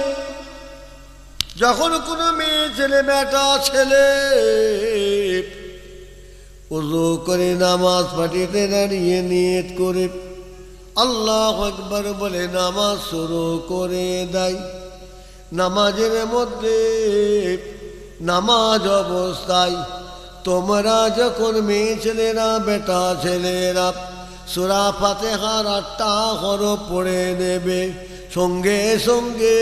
যখন কোনো মেয়ে ছেলে বেটা ছেলে ওযু করে নামাজ পাঠিতে দাঁড়িয়ে নিয়ত করে আল্লাহু আকবার বলে নামাজ শুরু করে দেয়, নামাজের মধ্যে নামাজ অবস্থায় তোমরা যখন মেয়ে ছেলেরা বেটা ছেলেরা সূরা ফাতিহার 8টা হরফ পড়ে নেবে, সঙ্গে সঙ্গে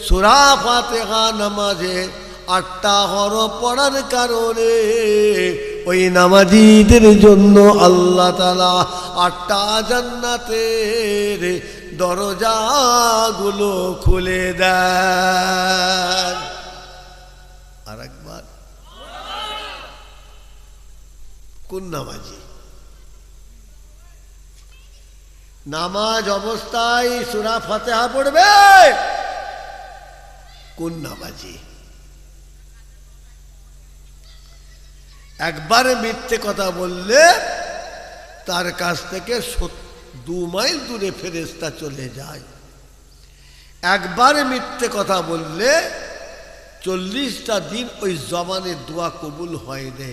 সূরা ফাতিহা নামাজে 8টা হরফ পড়ার কারণে ওই নামাজীদের জন্য আল্লাহ তাআলা 8টা জান্নাতের দরজাগুলো খুলে দেন। আরেকবার, কোন নামাজি? নামাজ অবস্থায় সূরা ফাতিহা পড়বে কোন নামাজি? একবার মিথ্যে কথা বললে তার কাছ থেকে 2 মাইল দূরে ফেরেশতা চলে যায়। একবার মিথ্যে কথা বললে 40টা দিন ওই জবানে দোয়া কবুল হয় না।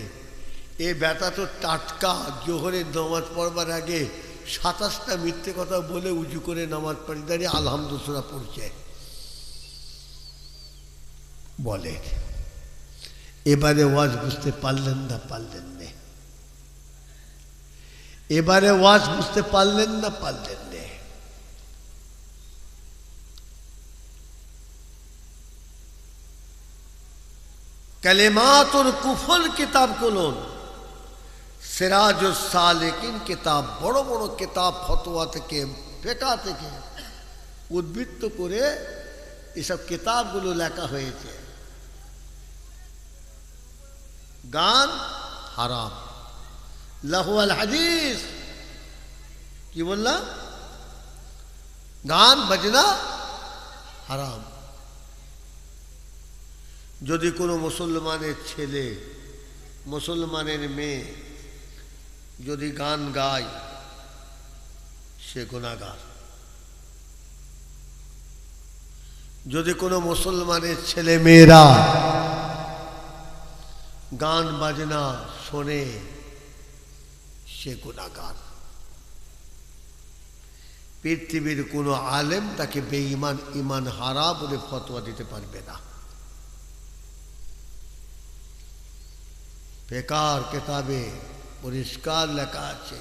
এ বেটা তো টাটকা, জোহরের নামাজ পড়বার আগে 27টা মিথ্যে কথা বলে উজু করে নামাজ পড়ে দাঁড়িয়ে আলহামদুলিল্লাহ পড়ছে। বলে এবারে ওয়াজ বুঝতে পারলেন না? পারলেন না? এবারে ওয়াজ বুঝতে পারলেন না? পারলেন না? কালেমাতুল কুফর কিতাব খুলুন, সিরাজুস সালিকিন কিতাব, বড় বড় কিতাব ফতোয়া থেকে ফিকহ থেকে উদ্ধৃত করে এসব কিতাবগুলো লেখা হয়েছে। গান হারাম, লাহওয়াল হাদিস, কি বললাম? গান বাজনা হারাম। যদি কোনো মুসলমানের ছেলে মুসলমানের মেয়ে যদি গান গায়, সে গুনাহগার। যদি কোনো মুসলমানের ছেলে মেয়েরা গান বাজনা শোনে, সে গুনাহগার। পৃথিবীর কোনো আলেম তাকে বেঈমান ইমান হারা বলে ফতোয়া দিতে পারবে না। ফিকহ কিতাবে পরিষ্কার লেখা আছে,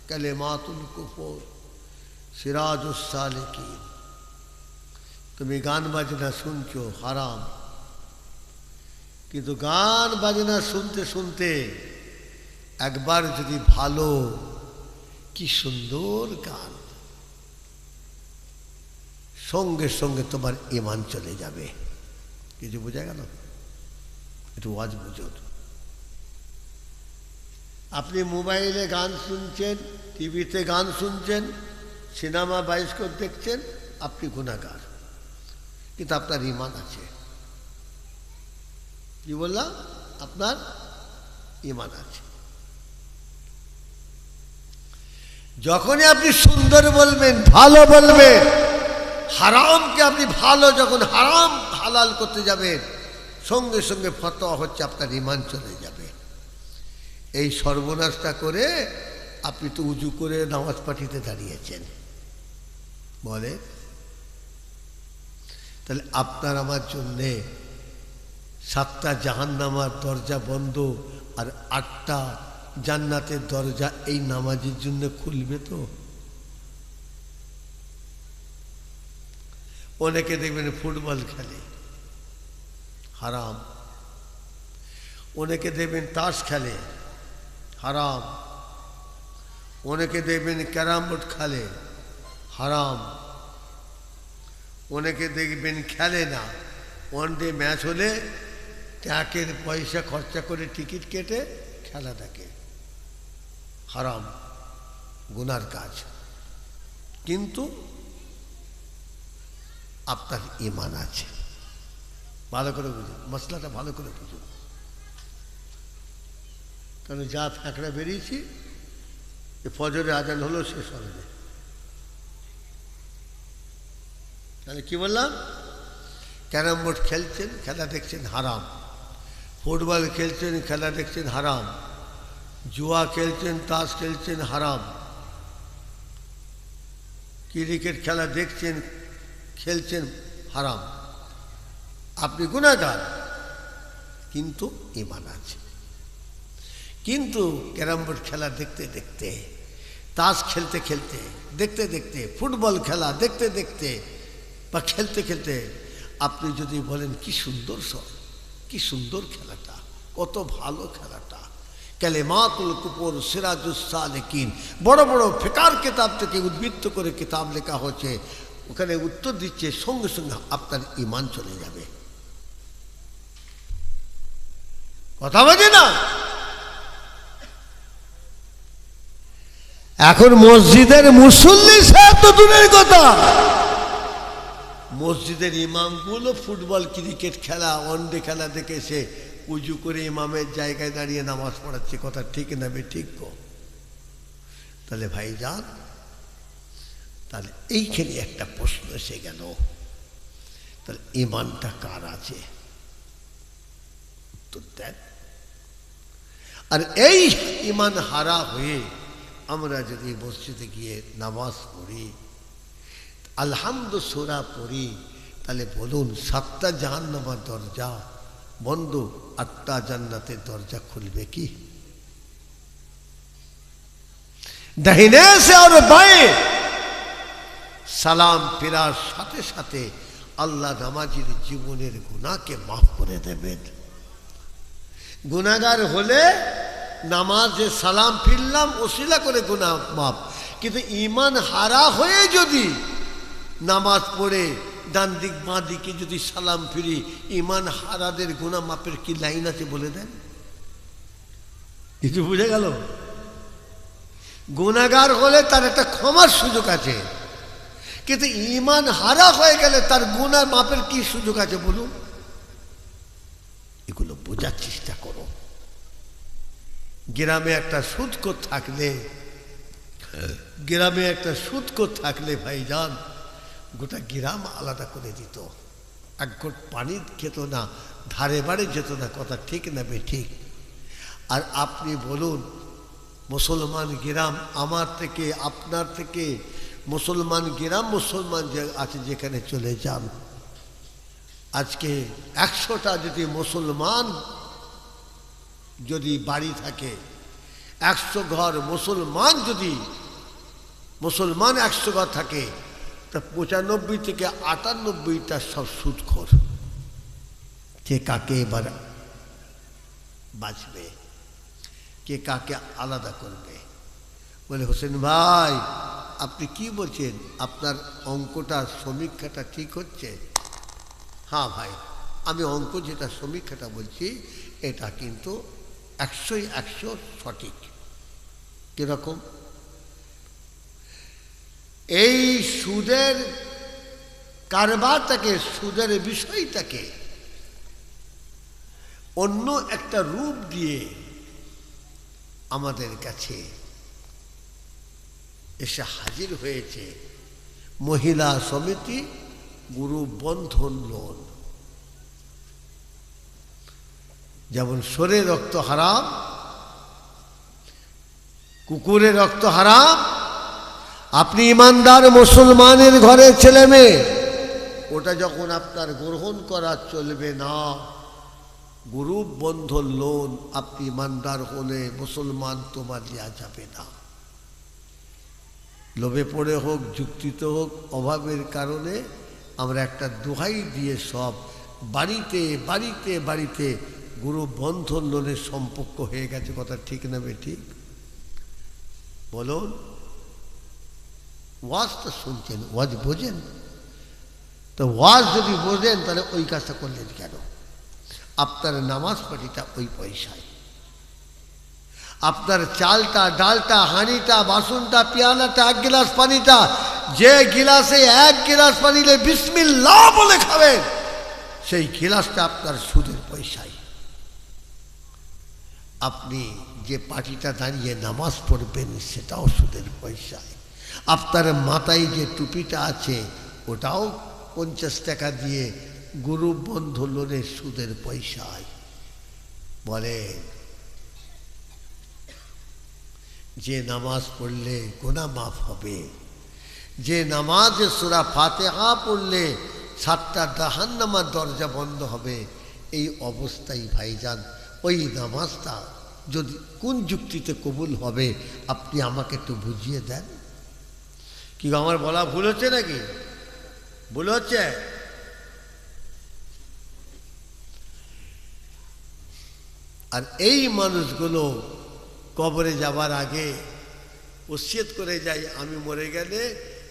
কালেমাতুল কুফর সিরাজুস সালিকিন। তুমি গান বাজনা শুনছো, হারাম। কিন্তু গান বাজনা শুনতে শুনতে একবার যদি ভালো কি সুন্দর গান, সঙ্গে সঙ্গে তোমার ঈমান চলে যাবে। কিছু বোঝা গেল? একটু ওয়াজ বুঝুন। আপনি মোবাইলে গান শুনছেন, টিভিতে গান শুনছেন, সিনেমা বায়োস্কোপ দেখছেন, আপনি গুনাহগার, কিন্তু আপনার ঈমান আছে। কি বললাম? আপনার ঈমান আছে। যখনই আপনি সুন্দর বলবেন, ভালো বলবেন, হারামকে আপনি ভালো যখন হারাম হালাল করতে যাবেন, সঙ্গে সঙ্গে ফতোয়া হচ্ছে আপনার ঈমান চলে যাবে। এই সর্বনাশটা করে আপনি তো উজু করে নামাজ পাঠিতে দাঁড়িয়েছেন, বলে তাহলে আপনার আমার জন্যে 7টা জাহান্নামার দরজা বন্ধ আর 8টা জান্নাতের দরজা এই নামাজের জন্য খুলবে তো? অনেকে দেখবেন ফুটবল খেলে, হারাম। অনেকে দেখবেন তাস খেলে, হারাম। অনেকে দেখবেন ক্যারাম বোর্ড খেলে, হারাম। অনেকে দেখবেন খেলে না, ওয়ানডে ম্যাচ হলে ট্যাকের পয়সা খরচা করে টিকিট কেটে খেলা দেখে, হারাম, গুনার কাজ। কিন্তু আপনার ঈমান আছে। ভালো করে বুঝুন, মশলাটা ভালো করে বুঝুন। কারণ যা ফ্যাঁকড়া বেরিয়েছি, ফজরে আজান হলো, শেষ হবে না। তাহলে কি বললাম? ক্যারাম বোর্ড খেলছেন, খেলা দেখছেন, হারাম। ফুটবল খেলছেন, খেলা দেখছেন, হারাম। জুয়া খেলছেন, তাস খেলছেন, হারাম। ক্রিকেট খেলা দেখছেন, খেলছেন, হারাম। আপনি গুনাহগার, কিন্তু ঈমান আছে। কিন্তু ক্যারাম বোর্ড খেলা দেখতে দেখতে, তাস খেলতে খেলতে, দেখতে দেখতে, ফুটবল খেলা দেখতে দেখতে বা খেলতে খেলতে আপনি যদি বলেন কি সুন্দর সব, কি সুন্দর খেলাটা, কত ভালো খেলাটা, কালেমাতুল কুফর সিরাজুস সালিকিন, বড় বড় ফিকার কিতাব থেকে উদ্বৃত্ত করে কিতাব লেখা হচ্ছে, ওখানে উত্তর দিচ্ছে, সঙ্গে সঙ্গে আপনার ঈমান চলে যাবে। কথা বলছি না? এখন মসজিদের মুসল্লি সাহেব তো দূরের কথা, মসজিদের ইমামগুলো ফুটবল ক্রিকেট খেলা, ওয়ানডে খেলা দেখে সে উজু করে ইমামের জায়গায় দাঁড়িয়ে নামাজ পড়াচ্ছে। কথা ঠিক না বে ঠিক গো? তাহলে ভাইজান, তাহলে এইখানে একটা প্রশ্ন এসে গেল, তাহলে ঈমানটা কার আছে? উত্তর দেন। আর এই ঈমান হারা হয়ে আমরা যদি মসজিদে গিয়ে নামাজ পড়ি, আলহামদু সূরা পড়ি, তাহলে বলুন 7টা জাহান্নামের দরজা বন্ধ, 8টা জান্নাতের দরজা খুলবে কি? দাহিনে সে আর বাঁয়ে সালাম ফেরার সাথে সাথে আল্লাহ নামাজির জীবনের গুনাহকে মাফ করে দেবেন। গুনাহগার হলে নামাজে সালাম ফিরলাম, ওসিলা করে গুনাহ মাফ। কিন্তু ঈমান হারা হয়ে যদি নামাজ পড়ে ডান দিক বাঁ দিকে যদি সালাম ফিরি, ঈমান হারাদের গুনাহ মাপের কি লাইন আছে বলে দেন? কিছু বুঝে গেল? গুনাহগার হলে তার একটা ক্ষমার সুযোগ আছে, কিন্তু ঈমান হারা হয়ে গেলে তার গুনাহ মাপের কি সুযোগ আছে বলুন? এগুলো বোঝার চেষ্টা করো। গ্রামে একটা সুদখোর থাকলে ভাইজান, গোটা গ্রাম আলাদা করে দিত। এক ঘট পানি খেত না, ধারে বাড়ি যেত না। কথা ঠিক না বে ঠিক? আর আপনি বলুন, মুসলমান গ্রাম আমার থেকে, আপনার থেকে মুসলমান গ্রাম, মুসলমান যে আছে যেখানে চলে যান, আজকে 100টা যদি মুসলমান যদি বাড়ি থাকে, 100 ঘর মুসলমান, যদি মুসলমান 100 ঘর থাকে, তা 95 থেকে 98টা সব সুদখোর। কে কাকে এবার বাঁচবে? কে কাকে আলাদা করবে? বলে, হোসেন ভাই আপনি কি বলছেন, আপনার অঙ্কটা সমীক্ষাটা ঠিক হচ্ছে? হ্যাঁ ভাই, আমি অঙ্ক যেটা সমীক্ষাটা বলছি এটা কিন্তু 100 সঠিক। কিরকম? এই সুদের কারবারটাকে, সুদের বিষয়টাকে অন্য একটা রূপ দিয়ে আমাদের কাছে এসে হাজির হয়েছে মহিলা সমিতি গুরু বন্ধন লোন। যেমন শোরের রক্ত হারাম, কুকুরের রক্ত হারাম, আপনি ইমানদার মুসলমানের ঘরের ছেলে মেয়ে, ওটা যখন আপনার গ্রহণ করা চলবে না। গ্রুপ বন্ধন লোন আপনি ইমানদার হলে মুসলমান তোমার দেওয়া যাবে না। লোভে পড়ে হোক, যুক্তিতে হোক, অভাবের কারণে আমরা একটা দোহাই দিয়ে সব বাড়িতে বাড়িতে বাড়িতে গ্রুপ বন্ধন লোনের সম্পর্ক হয়ে গেছে। কথা ঠিক না বেঠিক বলুন? ওয়াজ তো শুনছেন, ওয়াজ বোঝেন তো? ওয়াজ যদি বোঝেন তাহলে ওই কাজটা করলেন কেন? আপনার নামাজ পাটিটা ওই পয়সায়, আপনার চালটা, ডালটা, হাঁড়িটা, বাসনটা, পেয়ালাটা, 1 গিলাস পানিটা, যে গিলাসে 1 গিলাস পানিলে বিসমিল্লাহ বলে খাবেন, সেই গিলাসটা আপনার সুদের পয়সায়। আপনি যে পাটিটা দাঁড়িয়ে নামাজ পড়বেন সেটাও সুদের পয়সায়। আপনার মাথায় যে টুপিটা আছে ওটাও 50 টাকা দিয়ে গ্রুপ বন্ধন লোনের সুদের পয়সায়। বলেন, যে নামাজ পড়লে গুনাহ মাফ হবে, যে নামাজে সূরা ফাতিহা পড়লে 7টা জাহান্নামের দরজা বন্ধ হবে, এই অবস্থায় ভাইজান ওই নামাজটা যদি কোন যুক্তিতে কবুল হবে আপনি আমাকে একটু বুঝিয়ে দেন। কি আমার বলা ভুল হচ্ছে নাকি? ভুল হচ্ছে? আর এই মানুষগুলো কবরে যাবার আগে ওসিয়ত করে যায়, আমি মরে গেলে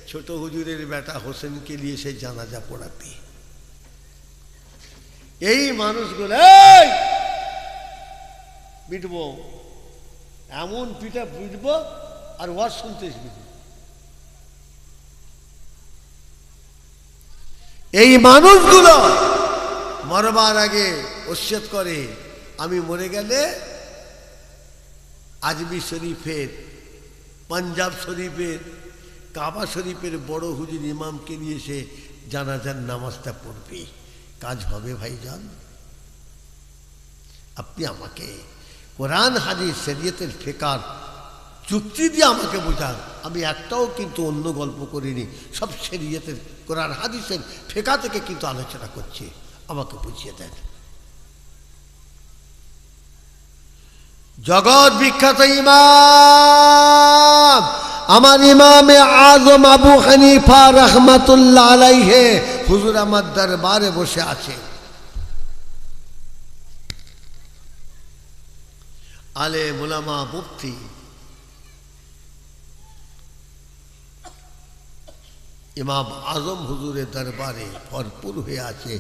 ছোট হুজুরের বেটা হোসেনকে নিয়ে সেই জানাজা পড়াবে। এই মানুষগুলো পিটবো, এমন পিঠা পিটবো আর ওয়াজ শুনতে শিখবো। এই মানুষগুলো মরবার আগে ওসিয়ত করে, আমি মরে গেলে আজমির শরীফের, পাঞ্জাব শরীফের, কাবা শরীফের বড় হুজুর ইমামকে নিয়ে সে জানাজার নামাজটা পড়বে। কাজ হবে ভাইজান? আপনি আমাকে কোরআন হাদিস শরীয়তের ফিকার যুক্তি দিয়ে আমাকে বোঝান। আমি একটাও কিন্তু অন্য গল্প করিনি, সব শরীয়তের কোরআন হাদিসের ফিকা থেকে কিন্তু আলোচনা করছি, আমাকে বুঝিয়ে দেন। জগৎ বিখ্যাত ইমাম, আমার ইমামে আজম আবু হানিফা রহমাতুল্লাহ আলাইহি হুজুর আমার দরবারে বসে আছে। আলেম উলামা মুফতি ইমাম আজম হুজুরের দরবারে ভরপুর হয়ে আছে।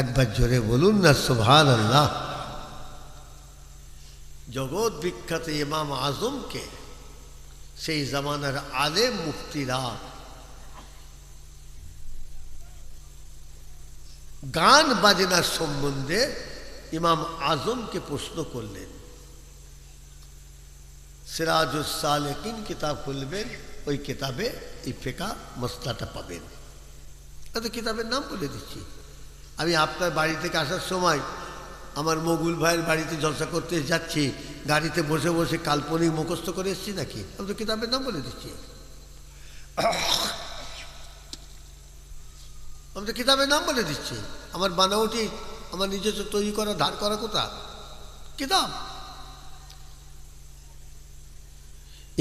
একবার জোরে বলুন না সুবহানাল্লাহ। জগৎ বিখ্যাত ইমাম আজমকে সেই জামানার আলেম মুফতিরা গান বাজনার সম্বন্ধে ইমাম আজমকে প্রশ্ন করলেন। সিরাজুস সালেকিন কিতাব খুলবেন, ওই কিতাবে এই ফিকা মসলাটা পাবেন। এত কিতাবের নাম বলে দিচ্ছি। আমি আপনার বাড়ি থেকে আসার সময় আমার মগুল ভাইয়ের বাড়িতে জলসা করতে যাচ্ছি, গাড়িতে বসে বসে কাল্পনিক মুখস্থ করে এসেছি নাকি? আমি তো কিতাবের নাম বলে দিচ্ছি। আমি তো কিতাবের নাম বলে দিচ্ছি। আমার বানাওটি আমার নিজস্ব তৈরি করা, ধার করা কোথা কিতাব।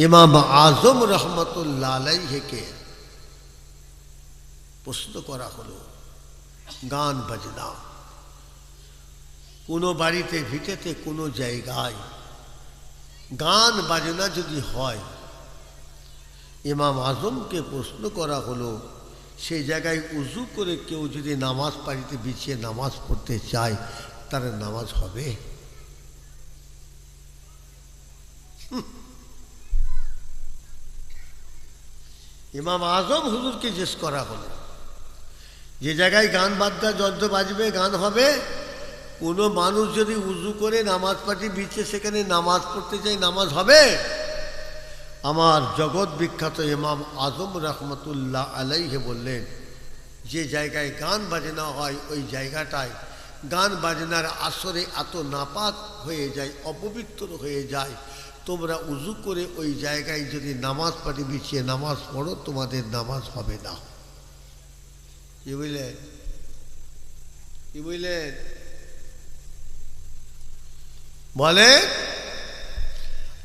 ইমাম আজম রহমতুল্লাহ আলাইহিকে প্রশ্ন করা হলো, গান বাজনা কোনো বাড়িতে ভিটেতে কোনো জায়গায় গান বাজনা যদি হয় ইমাম আজমকে প্রশ্ন করা হলো, সেই জায়গায় উজু করে কেউ যদি নামাজ পাড়িতে বিছিয়ে নামাজ পড়তে চায়, তার নামাজ হবে? ইমাম আজম হুজুরকে জিজ্ঞেস করা হলো, যে জায়গায় গান বাদ্যা যন্ত্র বাজবে, গান হবে, কোনো মানুষ যদি উজু করে নামাজ পাটি বিছে সেখানে নামাজ পড়তে চায়, নামাজ হবে? আমার জগৎ বিখ্যাত ইমাম আজম রহমতুল্লাহ আলাইহি বললেন, যে জায়গায় গান বাজনা হয় ওই জায়গাটায় গান বাজনার আসরে এত নাপাক হয়ে যায়, অপবিত্র হয়ে যায়, তোমরা উজু করে ওই জায়গায় যদি নামাজ পাটি বিছিয়ে নামাজ পড়ো, তোমাদের নামাজ হবে না। কি বুঝলেন? কি বুঝলেন? বলে,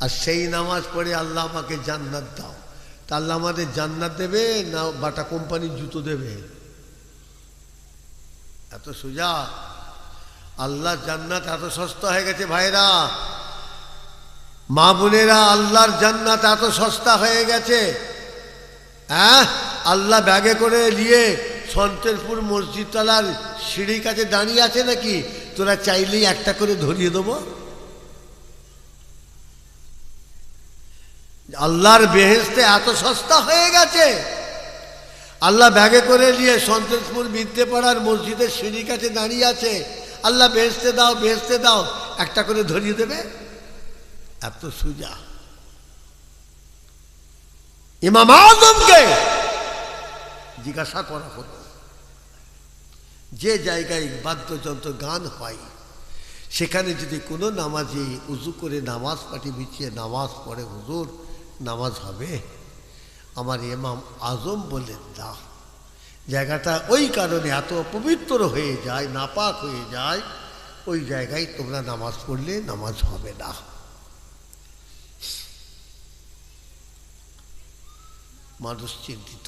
আর সেই নামাজ পড়ে আল্লাহ আমাকে জান্নাত দাও, তা আল্লাহ আমাদের জান্নাত দেবে না বাটা কোম্পানির জুতো দেবে? এত সোজা? আল্লাহ জান্নাত এত সস্তা হয়ে গেছে ভাইরা, মা বোনেরা, আল্লাহর জান্নাত এত সস্তা হয়ে গেছে। হ্যাঁ, আল্লাহ ব্যাগে করে নিয়ে সন্তরপুর মসজিদ তলার সিঁড়ির কাছে দাঁড়িয়ে আছে নাকি? তোরা চাইলেই একটা করে ধরিয়ে দেবো। আল্লাহর বেহেশতে এত সস্তা হয়ে গেছে, আল্লাহ ব্যাগে করে নিয়ে সন্তোষপুর মিথ্যেপাড়ার মসজিদের সিঁড়ির কাছে দাঁড়িয়ে আছে, আল্লাহ বেহেশতে দাও, বেহেশতে দাও, একটা করে ধরিয়ে দেবে। এত সোজা। ইমাম আজমকে জিজ্ঞাসা করা হলো, যে জায়গায় বাদ্যযন্ত্র গান হয় সেখানে যদি কোনো নামাজি উজু করে নামাজ পাটি বিছিয়ে নামাজ পড়ে, হুজুর নামাজ হবে? আমার ইমাম আজম বললেন, না, জায়গাটা ওই কারণে এত অপবিত্র হয়ে যায়, নাপাক হয়ে যায়, ওই জায়গায় তোমরা নামাজ পড়লে নামাজ হবে না। মানুষ চিন্তিত,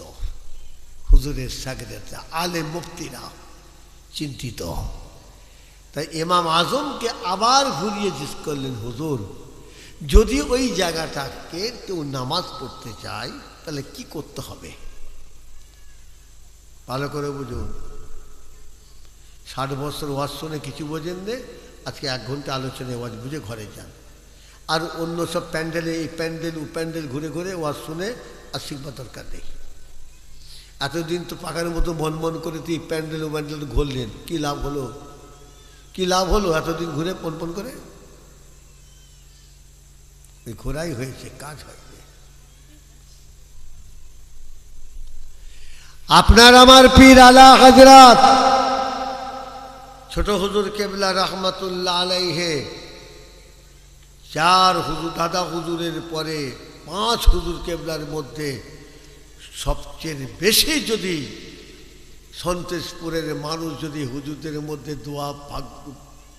হুজুরের সাগরেদরা, আলেম মুফতিরা চিন্তিত। তাই ইমাম আজমকে আবার ঘুরিয়ে জিজ্ঞেস করলেন, হুজুর যদি ওই জায়গাটাকে কেউ নামাজ পড়তে চায় তাহলে কি করতে হবে? ভালো করে বুঝুন। 60 বছর ওয়াজ শুনে কিছু বোঝেন নে, আজকে 1 ঘন্টা আলোচনায় ওয়াজ বুঝে ঘরে যান। আর অন্য সব প্যান্ডেলে, এই প্যান্ডেল ও প্যান্ডেল ঘুরে ঘুরে ওয়াজ শুনে আর শিখবার দরকার নেই। এতদিন তো পাকার মতো মন মন করে তুই প্যান্ডেল ও প্যান্ডেল ঘুরলেন, কী লাভ হলো? কী লাভ হলো এতদিন ঘুরে পন পন করে? ওই ঘোরাই হয়েছে, কাজ হয়নি। আপনার আমার পীর আলা হযরত ছোট হুজুর কেবলা রহমাতুল্লাহ আলাইহি 4 হুজুর, দাদা হুজুরের পরে 5 হুজুর কেবলার মধ্যে সবচেয়ে বেশি যদি সন্তোষপুরের মানুষ যদি হুজুরদের মধ্যে দোয়া ভাগ্য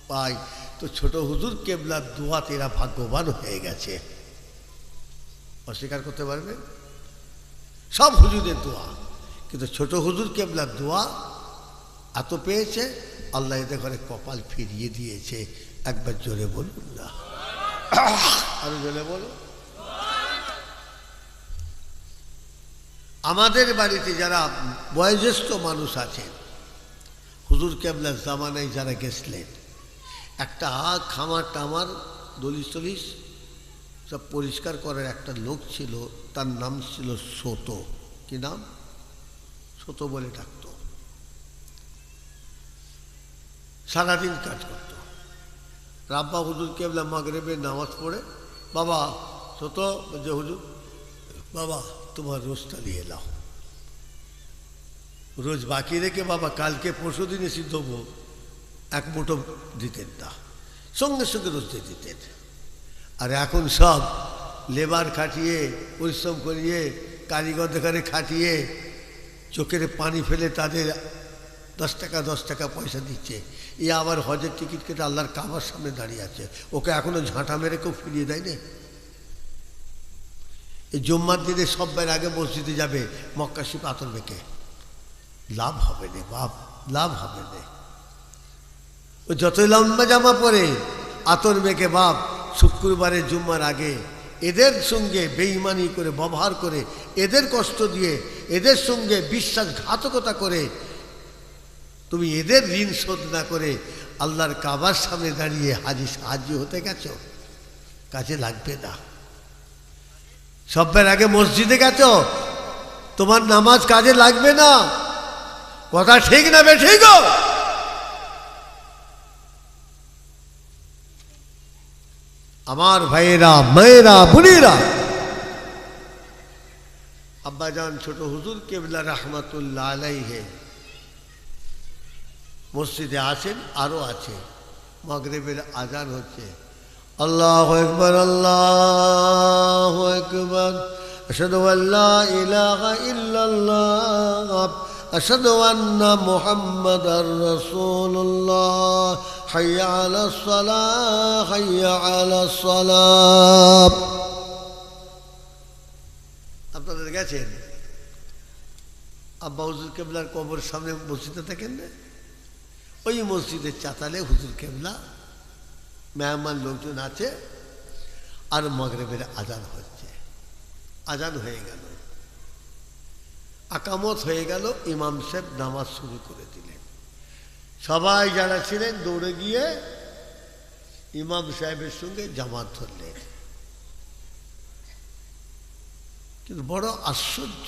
পায়, তো ছোট হুজুর কেবলার দোয়াতে এরা ভাগ্যবান হয়ে গেছে। অস্বীকার করতে পারবে? সব হুজুরের দোয়া, কিন্তু ছোট হুজুর কেবলার দোয়া এত পেয়েছে, আল্লাহ এদের ঘরে কপাল ফিরিয়ে দিয়েছে। একবার জোরে বলুন না, আরো জোরে বলো। আমাদের বাড়িতে যারা বয়োজ্যেষ্ঠ মানুষ আছেন, হুজুর কেবলার জামানায় যারা গেছিলেন, একটা খামার টামার দলিশ টলিশ সব পরিষ্কার করার একটা লোক ছিল, তার নাম ছিল ছোট। কি নাম? ছোট বলে ডাকত। সারাদিন কাজ করত। রাব্বা হুজুর কেবলা মাগরিবে নামাজ পড়ে, বাবা ছোট যে হুজুর, বাবা তোমার রোজটা নিয়ে নাও। রোজ বাকি রেখে বাবা কালকে পরশু দিন এসে দেবো, 1 মুঠো দিতেন না, সঙ্গে সঙ্গে রোজ দিয়ে দিতেন। আর এখন সব লেবার খাটিয়ে, পরিশ্রম করিয়ে, কারিগর দেখানে খাটিয়ে, চোখের পানি ফেলে তাদের 10 টাকা 10 টাকা পয়সা দিচ্ছে। এ আবার হজের টিকিট কেটে আল্লাহর কাবার সামনে দাঁড়িয়ে আছে, ওকে এখনো ঝাঁটা মেরে কেউ ফিরিয়ে দেয়নি। এই জুম্মার দিনে সব্বার আগে মসজিদে যাবে মক্কা শরীফ আতর মেখে, লাভ হবে না বাপ, লাভ হবে না। ও যতই লম্বা জামা পরে আতর মেখে বাপ, শুক্রবারে জুম্মার আগে এদের সঙ্গে বেঈমানি করে ব্যবহার করে, এদের কষ্ট দিয়ে, এদের সঙ্গে বিশ্বাসঘাতকতা করে তুমি এদের ঋণ শোধ না করে আল্লাহর কাবার সামনে দাঁড়িয়ে হাজি হতে গেছো, কাজে লাগবে না। সবের আগে মসজিদে গেছো, তোমার নামাজ কাজে লাগবে না। কথা ঠিক না বেঠিক? আমার ভাইয়েরা, মেয়েরা, বোনেরা, আব্বাজান ছোট হুজুর কেবলা রহমাতুল্লাহ আলাইহি মসজিদে আছেন, আরো আছে। মাগরিবের আজান হচ্ছে, আল্লাহু আকবার, আল্লাহু আকবার, আশহাদু আল্লা ইলাহা ইল্লাল্লাহ, আশহাদু আন্না মুহাম্মাদার রাসূলুল্লাহ, হাইয়া আলাস সালাহ, হাইয়া আলাস সালাহ। আপনারা গেছেন আব্বা হুজুর কেবলার কবর সামনে মসজিদে থাকেন না? ওই মসজিদের চাতালে হুজুর কেবলা মেহমান লোকজন আছে, আর মাগরিবের আজান হচ্ছে। আজান হয়ে গেল, আকামত হয়ে গেল, ইমাম সাহেব নামাজ শুরু করে দিলেন। সবাই যারা ছিলেন দৌড়ে গিয়ে ইমাম সাহেবের সঙ্গে জামাত ধরলেন। কিন্তু বড় আশ্চর্য,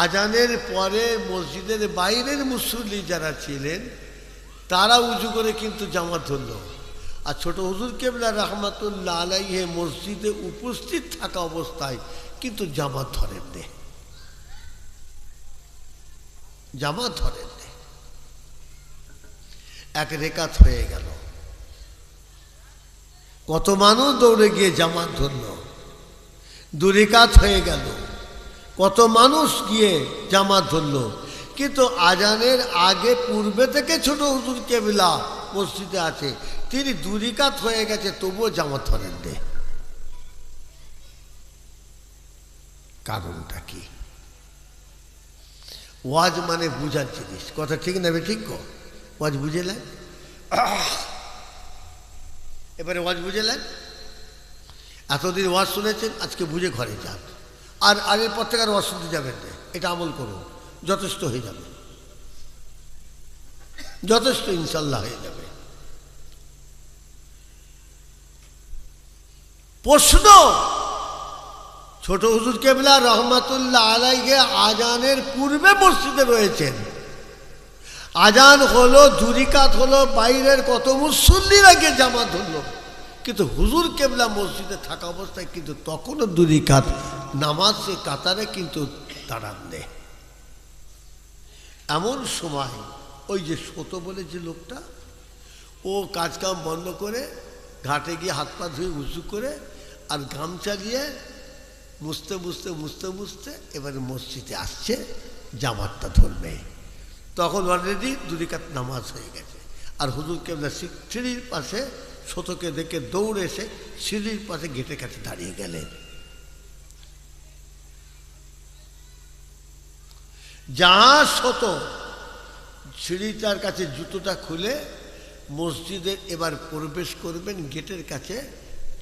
আজানের পরে মসজিদের বাইরের মুসল্লি যারা ছিলেন তারা উঁচু করে কিন্তু জামাত ধরল, আর ছোট হুজুর কেবলা রহমাতুল্লাহ আলাইহি মসজিদে উপস্থিত থাকা অবস্থায় কিন্তু জামাত ধরেন নে, জামাত ধরেন নে। এক রেকাত হয়ে গেল, কত মানুষ দৌড়ে গিয়ে জামাত ধরল। দু রেকাত হয়ে গেল, কত মানুষ গিয়ে জামাত ধরল। কিন্তু আজানের আগে পূর্বে থেকে ছোট হুজুর কেবলা মসজিদে আছে, তিনি দু রেকাত হয়ে গেছে, তবুও জামাত ধরেন নে। কারণটা কি? ওয়াজ মানে বুঝার জিনিস, কথা ঠিক না ঠিক? ওয়াজ বুঝেলেন? এবারে ওয়াজ বুঝেলেন? এতদিন ওয়াজ শুনেছেন, আজকে বুঝে ঘরে যান। আর আগের পর থেকে আর ওয়াজ শুনতে যাবেন না, এটা আমল করুন, যথেষ্ট হয়ে যাবে, যথেষ্ট ইনশাল্লাহ হয়ে যাবে। প্রশ্ন, ছোট হুজুর কেবলা রহমাতুল্লাহ আলাইহি আজানের পূর্বে মসজিদে রয়েছেন, আজান হলো, দু রিকাত হলো, বাইরের কত মুসল্লিরা গিয়ে জামাত ধরলো, কিন্তু হুজুর কেবলা মসজিদে থাকা অবস্থায় কিন্তু তখনও দু রিকাত নামাজে কাতারে কিন্তু দাঁড়ান নেই। এমন সময় ওই যে শত বলে যে লোকটা, ও কাজকাম বন্ধ করে ঘাটে গিয়ে হাত পা ধুয়ে উঁচু করে আর গামছা দিয়ে মুছতে মুছতে মুছতে মুছতে এবারে মসজিদে আসছে, জামাতটা ধরবে। তখন অলরেডি দু রিকাত নামাজ হয়ে গেছে, আর হুজুর কেবলা সিঁড়ির পাশে শতকে দেখে দৌড়ে এসে সিঁড়ির পাশে গেটের কাছে দাঁড়িয়ে গেলেন। যাহা শত সিঁড়িটার কাছে জুতোটা খুলে মসজিদের এবার প্রবেশ করবেন, গেটের কাছে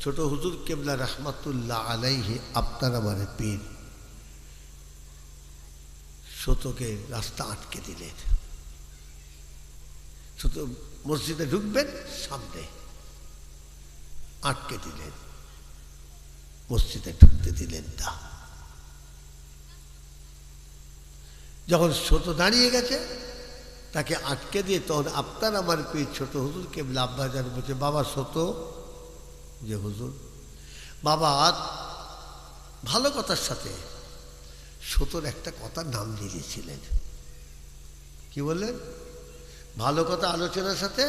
ছোট হুজুর কেবলা রহমাতুল্লাহ আলাইহি আপনার আমার পীর শতকে রাস্তা আটকে দিলেন। শত মসজিদে ঢুকবেন, সামনে আটকে দিলেন, মসজিদে ঢুকতে দিলেন না। যখন শত দাঁড়িয়ে গেছে তাকে আটকে দিয়ে, তখন আপনার আমার পীর ছোট হুজুর কেবলা আব্বাজান বলছে, বাবা শত, যে হুজুর, বাবা ভালো কথার সাথে শতর একটা কথার নাম দিয়েছিলেন। কি বললেন? ভালো কথা আলোচনার সাথে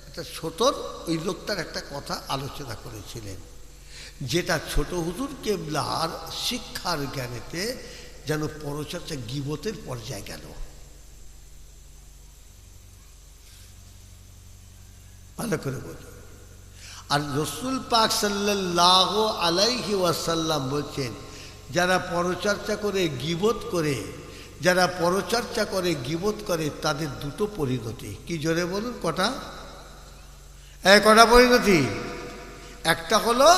একটা শতর ওই লোকটার একটা কথা আলোচনা করেছিলেন, যেটা ছোট হুজুর কেবলার শিক্ষার জ্ঞানেতে যেন পরচর্চা গীবতের পর্যায়ে গেল। ভালো করে বলুন। আর রসুল পাক সাল্লাল্লাহু আলাইহি ওয়াসাল্লাম বলছেন, যারা পরচর্চা করে গীবত করে, যারা পরচর্চা করে গীবত করে, তাদের দুটো পরিণতি। কি জোরে বলুন? কটা? কটা পরিণতি? একটা হলো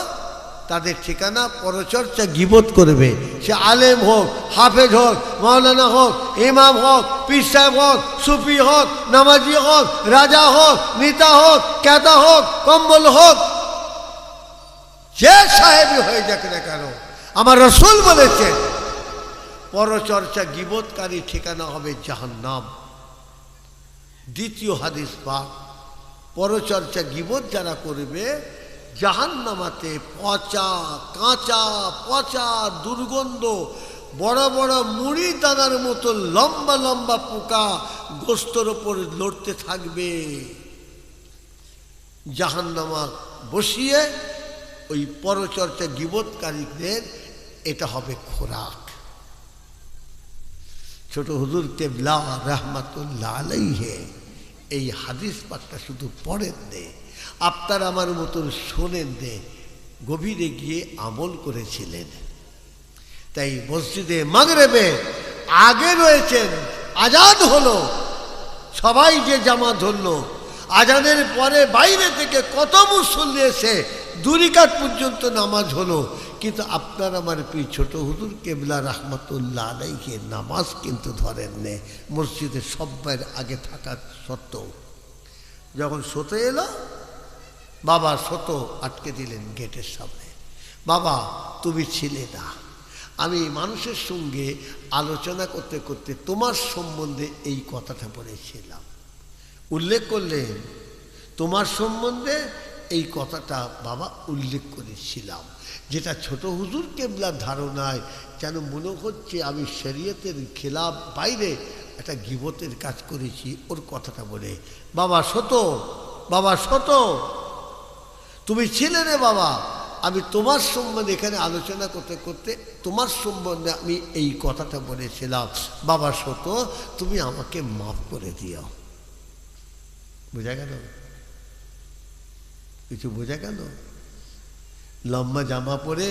তাদের ঠিকানা পরচর্চা গীবত করবে, সে আলেম হোক, হাফেজ হোক, মাওলানা হোক, ইমাম হোক, পীর সাহেব হোক, সুফি হোক, নামাজি হোক, রাজা হোক, নেতা হোক, ক্যাতা হোক, কম্বল হোক, যে সাহেবই হয়ে যাক না কেন, আমার রাসূল বলেছেন পরচর্চা গীবতকারী ঠিকানা হবে জাহান্নাম। দ্বিতীয় হাদিস পাক, পরচর্চা গীবত যারা করবে জাহান্নামাতে পচা, কাঁচা, পচা, দুর্গন্ধ, বড় বড় মুড়ি দানার মতো লম্বা লম্বা পোকা গোস্তর ওপর লড়তে থাকবে। জাহান্নামা বসিয়ে ওই পরচর্চা গীবতকারীদের এটা হবে খোরাক। ছোট হুজুর কেবলা রহমাতুল্লাহ আলাইহি এই হাদিস পাকটা শুধু পড়েন দে, আপনার আমার মতন শোনেন দে, গভীরে গিয়ে আমল করেছিলেন। তাই মসজিদে মাগরিবে আগে রয়েছেন, আজান হলো, সবাই যে জামা ধরলো, আজানের পরে বাইরে থেকে কত মুসল্লি এসে 2 রাকাত পর্যন্ত নামাজ হলো, কিন্তু আপনার আমার প্রিয় ছোট হুজুর কেবলা রহমাতুল্লাহ আলাইহি নামাজ কিন্তু ধরেন নে, মসজিদে সব্বার আগে থাকার সত্ত্বেও। যখন শোতে এলো, বাবা শত আটকে দিলেন গেটের সামনে। বাবা তুমি ছিলে না, আমি মানুষের সঙ্গে আলোচনা করতে করতে তোমার সম্বন্ধে এই কথাটা বলেছিলাম, উল্লেখ করলেন তোমার সম্বন্ধে এই কথাটা বাবা উল্লেখ করেছিলাম, যেটা ছোট হুজুর কেবলার ধারণায় যেন মনে হচ্ছে আমি শরীয়তের খেলাফ বাইরে একটা গীবতের কাজ করেছি। ওর কথাটা বলে বাবা শত, বাবা শত তুমি ছিলে রে বাবা, আমি তোমার সম্বন্ধে এখানে আলোচনা করতে করতে তোমার সম্বন্ধে আমি এই কথাটা বলেছিলাম, বাবা শত তুমি আমাকে মাফ করে দিও। বোঝা গেল? কিছু বোঝা গেল? লম্বা জামা পরে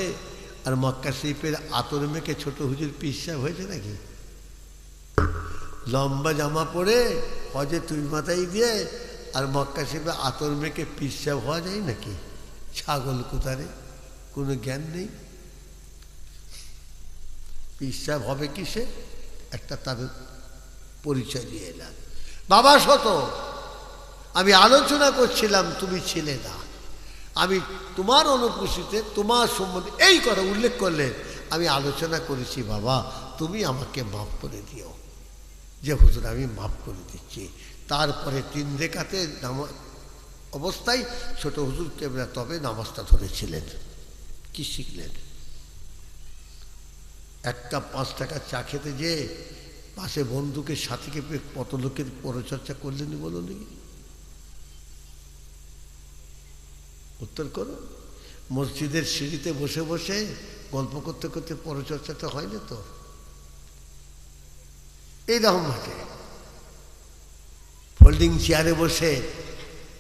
আর মক্কা শরীফের আতর মেখে ছোট হুজুর পীর সাহেব হয়েছে নাকি? লম্বা জামা পরে হজে তুই মাথায় দিয়ে আর মক্কা শরীফে আতর মেখে পীর সাহেব হওয়া যায় নাকি? ছাগল কোথারে, কোনো জ্ঞান নেই। পীর সাহেব হবে কিসে? একটা তার পরিচয় দিয়ে এলাম। বাবা শত আমি আলোচনা করছিলাম, তুমি ছিলে না, আমি তোমার অনুপস্থিতিতে তোমার সম্বন্ধে এই কথা উল্লেখ করলেন, আমি আলোচনা করেছি, বাবা তুমি আমাকে মাফ করে দিও। যে হুজুর আমি মাফ করে দিচ্ছি। তারপরে 3 রাকাতে নামাজ অবস্থায় ছোট হুজুর কেবলা তবে নামাজটা ধরেছিলেন। কি শিখলেন? একটা 5 টাকা চা খেতে যে পাশে বন্ধুকে সাথীকে পেয়ে কত লোকের পরচর্চা করলেন বলো নি? উত্তর করো। মসজিদের সিঁড়িতে বসে বসে গল্প করতে করতে পরচর্চাটা হয় না তো? এইরকম ভাবে ফোল্ডিং চেয়ারে বসে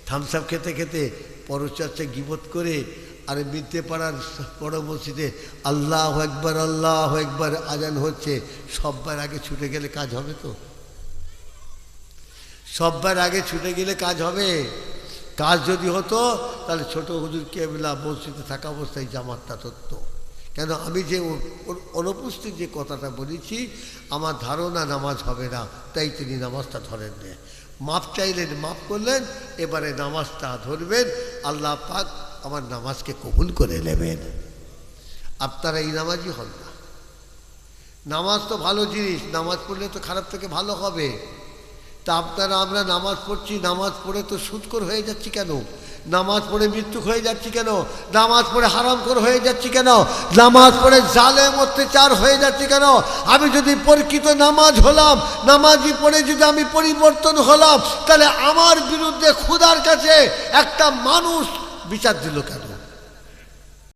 থামস আপ খেতে খেতে পরচর্চা গীবত করে, আর মিথ্যে পাড়ার বড় মসজিদে আল্লাহু আকবার আল্লাহু আকবার আজান হচ্ছে, সববার আগে ছুটে গেলে কাজ হবে তো? সববার আগে ছুটে গেলে কাজ হবে? কাজ যদি হতো তাহলে ছোট হুজুর কেবলা মসজিদে থাকা অবস্থায় জামাতটা ধরত। কেন? আমি যে অনুপস্থিত যে কথাটা বলেছি, আমার ধারণা নামাজ হবে না, তাই তিনি নামাজটা ধরেন না। মাপ চাইলেন, মাপ করলেন, এবারে নামাজটা ধরবেন, আল্লাহ পাক আমার নামাজকে কবুল করে নেবেন। আপনারা এই নামাজই হন না। নামাজ তো ভালো জিনিস, নামাজ পড়লে তো খারাপ থেকে ভালো হবে। তা আপনারা আমরা নামাজ পড়ছি, নামাজ পড়ে তো সুদখোর হয়ে যাচ্ছি কেন? নামাজ পড়ে মৃত্যু হয়ে যাচ্ছি কেন? নামাজ পড়ে হারামখোর হয়ে যাচ্ছি কেন? নামাজ পড়ে জালেম অত্যাচার হয়ে যাচ্ছি কেন? আমি যদি পরীক্ষিত নামাজ হলাম, নামাজি পড়ে যদি আমি পরিবর্তন হলাম, তাহলে আমার বিরুদ্ধে খোদার কাছে একটা মানুষ বিচার দিল কেন?